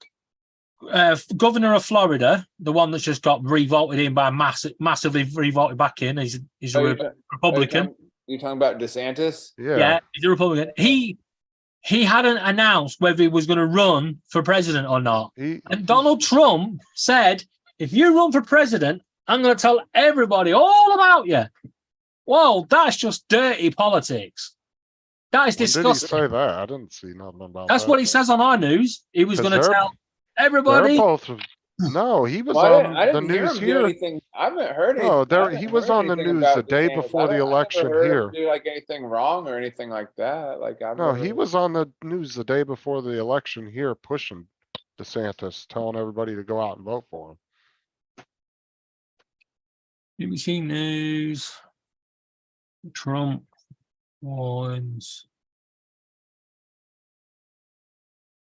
governor of Florida, the one that's just got revoted in by massively revoted back in, he's a Republican. You're talking about DeSantis? Yeah, he's a Republican. He he hadn't announced whether he was going to run for president or not. And Donald Trump said, if you run for president, I'm going to tell everybody all about you. Well, that's just dirty politics. That is When did he disgusting. say that? I didn't see nothing about That's that. what he says on our news. He was 'Cause going to they're- tell They're everybody. both. No, he was Well, on I the didn't hear news him do here. anything. I haven't heard anything. No, I there haven't he was heard on the anything news about the day DeSantis. before I the never election heard him here. Do like anything wrong or anything like that. Like I've No, never- he was on the news the day before the election here, pushing DeSantis, telling everybody to go out and vote for him. BBC News. Trump warns.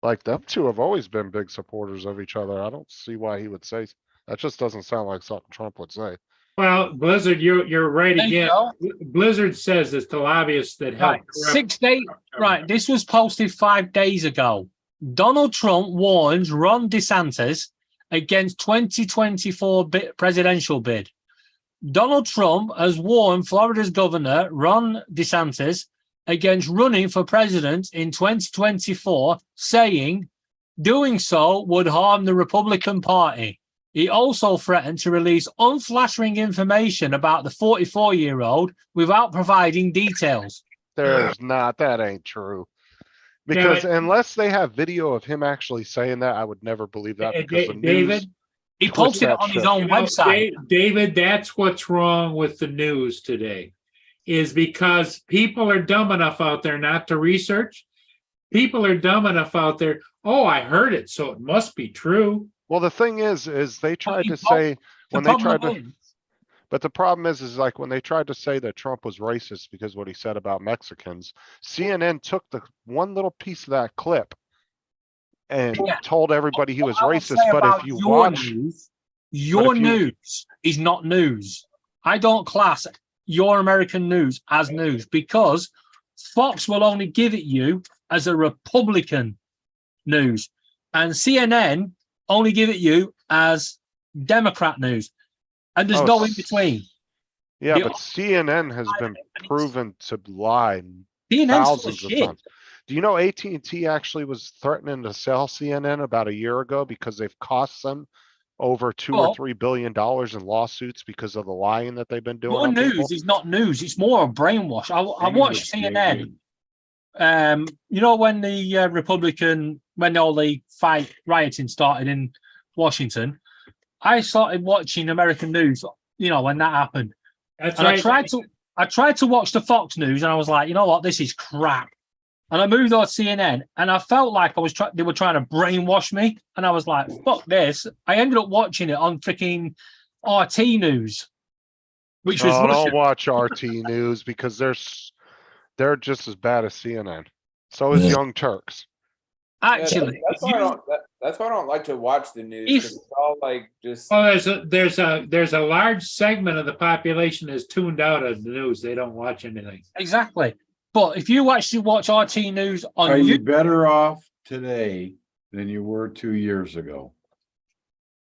Like them two have always been big supporters of each other. I don't see why he would say, that just doesn't sound like something Trump would say. Well, Blizzard, you're right There you again. go. Blizzard says it's the lobbyists that help. Right, 6 days. Right, this was posted 5 days ago. Donald Trump warns Ron DeSantis against 2024 presidential bid. Donald Trump has warned Florida's governor, Ron DeSantis, against running for president in 2024, saying doing so would harm the Republican Party. He also threatened to release unflattering information about the 44-year-old without providing details. There's not, that ain't true. Yeah, Because but- unless they have video of him actually saying that, I would never believe that because the news. David, He Twist posted it that on his shit. own website. David, that's what's wrong with the news today, is because people are dumb enough out there not to research. People are dumb enough out there. Oh, I heard it, so it must be true. Well, the thing is they tried you to don't- say, The when they problem tried to, is- but the problem is like when they tried to say that Trump was racist because what he said about Mexicans, CNN took the one little piece of that clip and Yeah. told everybody he was What I would racist, say but about if you your watch, news, your if you- news is not news. I don't class your American news as news because Fox will only give it you as a Republican news, and CNN only give it you as Democrat news, and there's Oh, no in between. yeah, the- but CNN has been proven to lie CNN's full of thousands of shit. times. Do you know AT&T actually was threatening to sell CNN about a year ago because they've cost them over $2 Well- or $3 billion in lawsuits because of the lying that they've been doing Your on people? news is not news; it's more a brainwash. I watched CNN. You know, when the when all the rioting started in Washington, I started watching American news, you know, when that happened. That's And right. I tried to watch the Fox News and I was like, you know what, this is crap. And I moved on to CNN and I felt like they were trying to brainwash me. And I was like, fuck this. I ended up watching it on freaking RT News, which was No, Russian. don't watch RT News because they're just as bad as CNN. So is Yeah. Young Turks. Yeah, Actually, that's why I don't. That's why I don't like to watch the news. If- 'Cause it's all like just. Oh, there's a large segment of the population is tuned out of the news. They don't watch anything. exactly. But if you actually watch RT News on Are you YouTube, better off today than you were 2 years ago?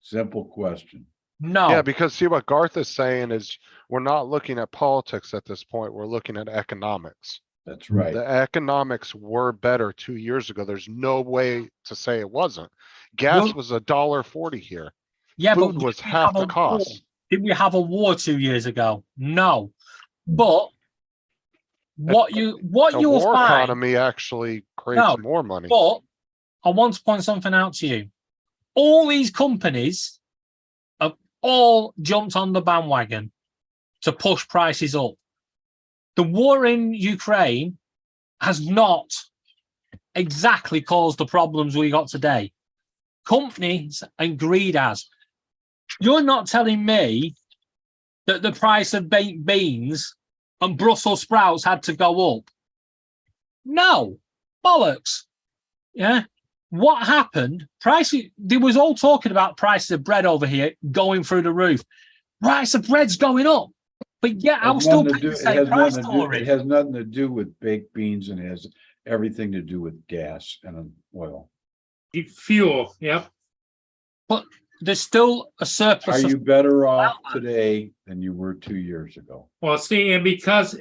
Simple question. no. Yeah, because see what Garth is saying is we're not looking at politics at this point. We're looking at economics. That's right. The economics were better 2 years ago. There's no way to say it wasn't. Gas Well- was $1.40 here. Yeah, Food but was did we half have the a cost. war? Did we have a war 2 years ago? No. But what you The will war find, economy actually creates No, more money. but I want to point something out to you. All these companies have all jumped on the bandwagon to push prices up. The war in Ukraine has not exactly caused the problems we got today. Companies and greed has. You're not telling me that the price of baked beans and Brussels sprouts had to go up. No, bollocks. Yeah. What happened? Prices, they was all talking about prices of bread over here going through the roof. Price of bread's going up. But yeah, I was Has still nothing to paying do- the it same has price nothing to do- for It it. has nothing to do with baked beans and it has everything to do with gas and oil. Fuel. Yep. there's still a Are surplus of you better off today than you were 2 years ago? Well, see, and because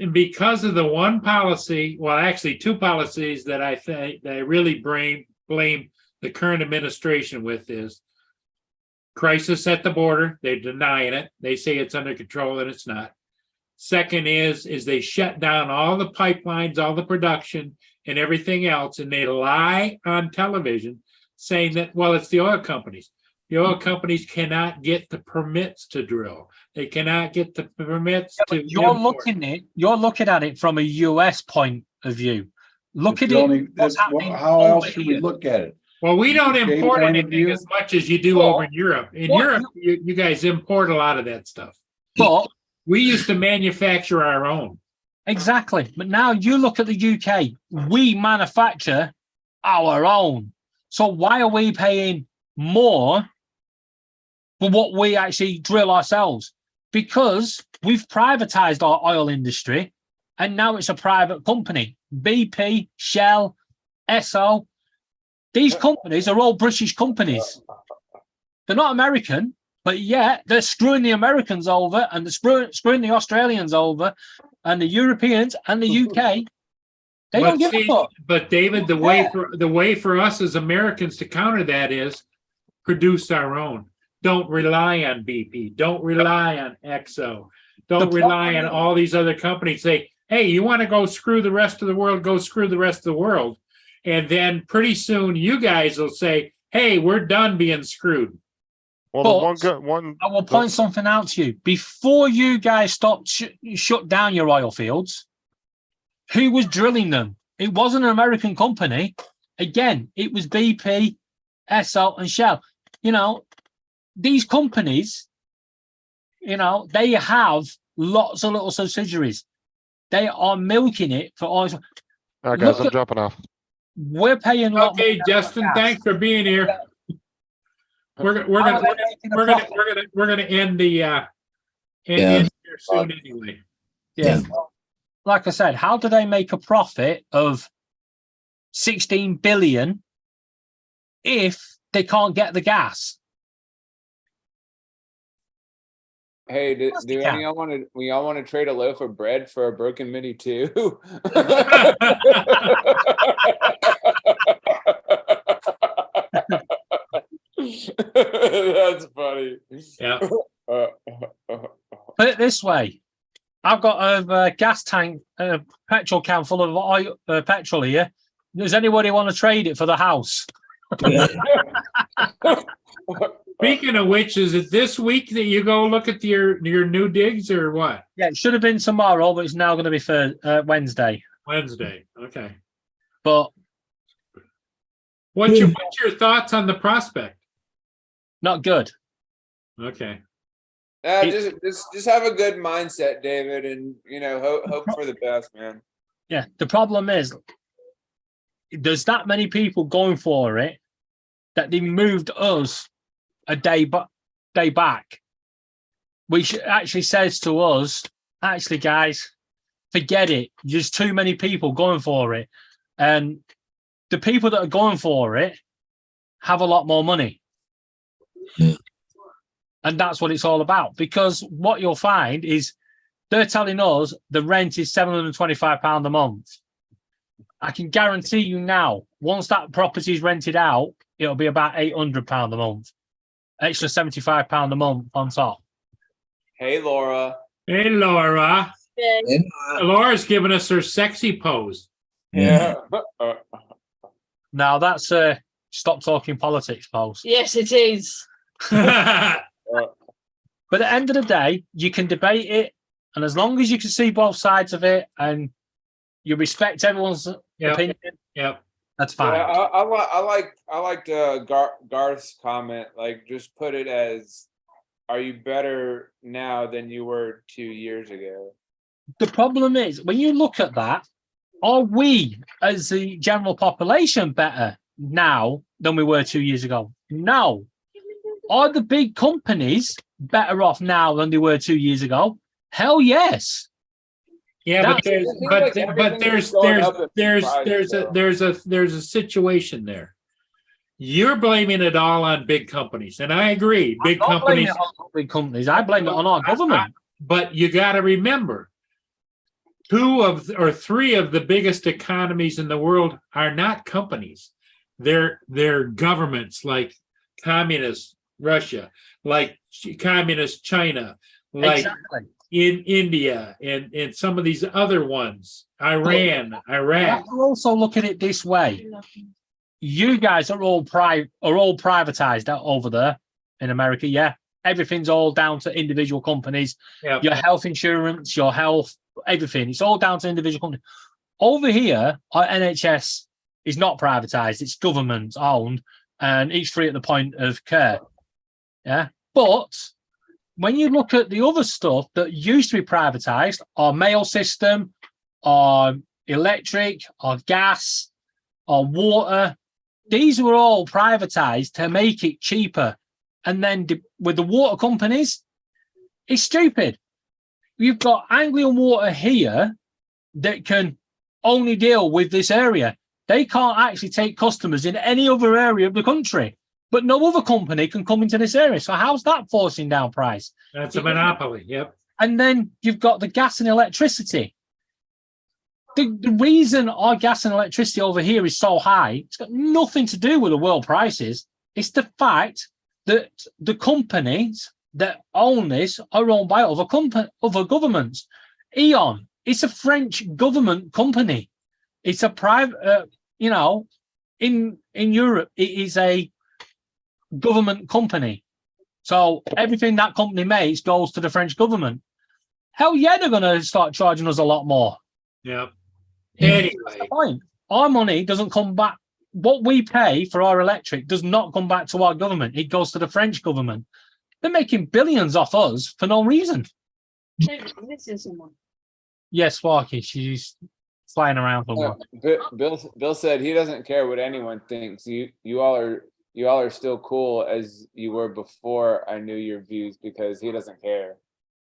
of the one policy, well, actually two policies that I think that I really blame the current administration with is crisis at the border. They're denying it. They say it's under control and it's not. Second is they shut down all the pipelines, all the production and everything else, and they lie on television saying that, well, it's the oil companies. The oil companies cannot get the permits to drill. They cannot get the permits to. You're import. you're looking at it from a US point of view. Look at it. What's happening How over else should we here. look at it? Well, we don't UK import point of anything view? as much as you do Well, over in Europe. In what Europe, you guys import a lot of that stuff. But We used to manufacture our own. exactly. But now you look at the UK, we manufacture our own. So why are we paying more for what we actually drill ourselves? Because we've privatized our oil industry and now it's a private company. BP, Shell, Esso. These companies are all British companies. They're not American, but yet they're screwing the Americans over and they're screwing the Australians over and the Europeans and the UK. They don't give a fuck. But David, the way for us as Americans to counter that is produce our own. Don't rely on BP. Don't rely on Exo. Don't rely on all these other companies. Say, hey, you want to go screw the rest of the world? Go screw the rest of the world. And then pretty soon you guys will say, hey, we're done being screwed. Well, But the one I will point something out to you. Before you guys stopped, shut down your oil fields, who was drilling them? It wasn't an American company. Again, it was BP, Esso, and Shell. You know, these companies, you know, they have lots of little subsidiaries. They are milking it for oil. all right, guys, Look I'm at- jumping off. We're paying a lot Okay, more Justin, gas. thanks for being here. We're How are they making a profit? gonna end the end here soon anyway. Yeah. Like I said, how do they make a profit of 16 billion if they can't get the gas? Hey, do course they any can. of y'all want to? We all want to trade a loaf of bread for a broken mini too. That's funny. Yeah. Put it this way. I've got a gas tank, a petrol can full of oil, petrol here. Does anybody want to trade it for the house? Speaking of which, is it this week that you go look at your new digs or what? Yeah, it should have been tomorrow, but it's now going to be Wednesday. Wednesday. Okay. But What's your thoughts on the prospect? not good. Okay. Just have a good mindset, David, and hope for the best, man. Yeah, the problem is there's that many people going for it that they moved us a day back, which actually says to us, actually, guys, forget it. There's too many people going for it. And the people that are going for it have a lot more money. Yeah. And that's what it's all about. Because what you'll find is they're telling us the rent is £725 a month. I can guarantee you now, once that property is rented out, it'll be about £800 a month. Extra £75 a month on top. Hey, Laura. Hey, Laura. Yeah. Laura's giving us her sexy pose. Yeah. Now that's stop talking politics, Pulse. Yes, it is. But at the end of the day, you can debate it, and as long as you can see both sides of it and you respect everyone's Yep. opinion, Yep. that's Yeah, fine. I liked Garth's comment. Like, just put it as, "Are you better now than you were 2 years ago?" The problem is, when you look at that, are we, as the general population, better now than we were 2 years ago? No. Are the big companies better off now than they were 2 years ago? Hell yes. Yeah, but That's- there's everything is going up in price, so. there's a situation there. you're blaming it all on big companies, and I agree. Big I don't blame companies, it on big companies. I blame it on our government. but you got to remember, 2 of or 3 of the biggest economies in the world are not companies. They're governments, like communist Russia, like communist China, like Exactly. in India, and some of these other ones, Iran, You Iraq. have to also look at it this way. You guys are all privatized out over there in America. Yeah. Everything's all down to individual companies. Yeah. Your health insurance, your health, everything. It's all down to individual companies. Over here, our NHS is not privatized. It's government owned and it's free at the point of care. Yeah. But when you look at the other stuff that used to be privatized, our mail system, our electric, our gas, our water, these were all privatized to make it cheaper. And then with the water companies, it's stupid. You've got Anglian Water here that can only deal with this area. They can't actually take customers in any other area of the country, but no other company can come into this area. So how's that forcing down price? That's a monopoly. Yep. And then you've got the gas and electricity. The reason our gas and electricity over here is so high, it's got nothing to do with the world prices. It's the fact that the companies that own this are owned by other governments. E.ON, it's a French government company. It's a private, in Europe, it is a government company. So everything that company makes goes to the French government. Hell yeah, they're going to start charging us a lot more. Yep. Yeah. Anyway, That's the point. Our money doesn't come back. What we pay for our electric does not come back to our government. It goes to the French government. They're making billions off us for no reason. This is someone. Yes, Sparky, she's flying around somewhere. Bill said he doesn't care what anyone thinks. You all are still cool as you were before I knew your views because he doesn't care.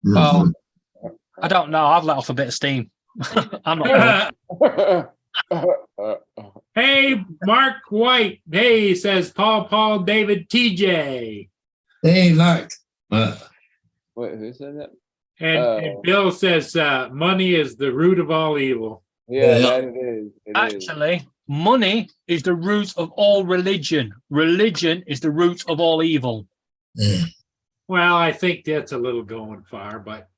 Well, I don't know. I've let off a bit of steam. I'm not. hey, Mark White. Hey, says Paul, David, TJ. Hey, Mark. Wait, who said that? And Bill says money is the root of all evil. Yeah, that it is. It is. Actually, money is the root of all religion. Religion is the root of all evil. Well, I think that's a little going far, but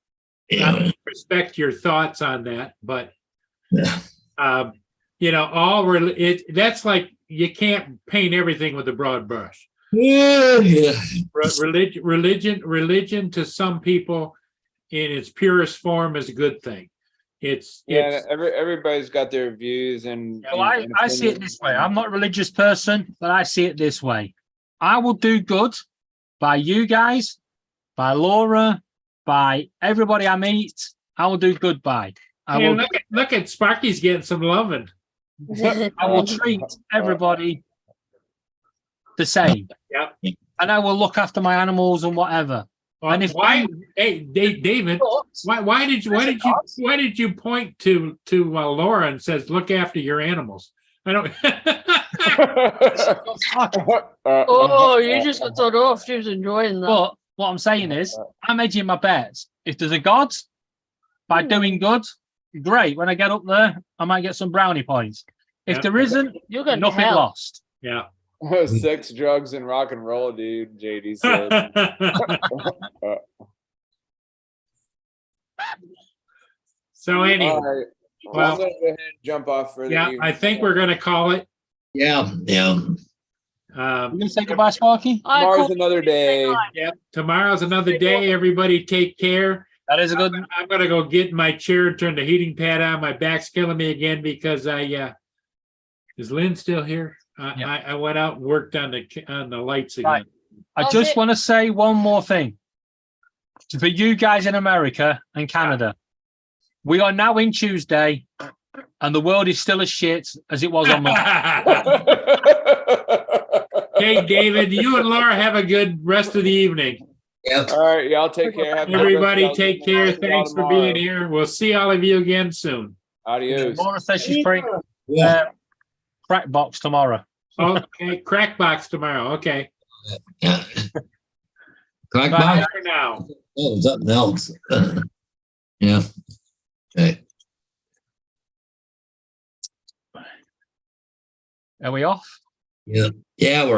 Yeah. I respect your thoughts on that. But Yeah. that's like you can't paint everything with a broad brush. Yeah. Religion to some people in its purest form is a good thing. It's Everybody's got their views and. Well, I see it this way. I'm not a religious person, but I see it this way. I will do good by you guys, by Laura, by everybody I meet. I will do good by. Look at Sparky's getting some loving. I will treat everybody the same. Yep. And I will look after my animals and whatever. And if David, why did you point to Laura and says look after your animals? I don't. Oh, you just got told off. She was enjoying that. But what I'm saying is, I'm edging my bets. If there's a God, by doing good, great. When I get up there, I might get some brownie points. If there isn't, You're going nothing hell. lost. Yeah. Sex, drugs, and rock and roll, dude. JD said. So anyway, All right. well, I'm gonna go ahead and jump off for the yeah, evening. I think we're going to call it. Yeah. You gonna say goodbye, Sparky? Tomorrow's another day. Yep. Tomorrow's another day. Everybody take care. That is a good. I'm going to go get in my chair and turn the heating pad on. My back's killing me again because is Lynn still here? I went out and worked on the lights again. Right. I just want to say one more thing. For you guys in America and Canada, we are now in Tuesday, and the world is still as shit as it was on Monday. Hey, David, you and Laura have a good rest of the evening. Yep. All right, y'all take care. Have a good rest Everybody of take the care. night. Thanks for being here. We'll see all of you again soon. Adios. Laura says she's putting Yeah. crack box tomorrow. Okay, crack box tomorrow. Okay. Yeah. Crack Bye box? for now. Oh, something else. Yeah. Okay. Are we off? Yeah. Yeah, we're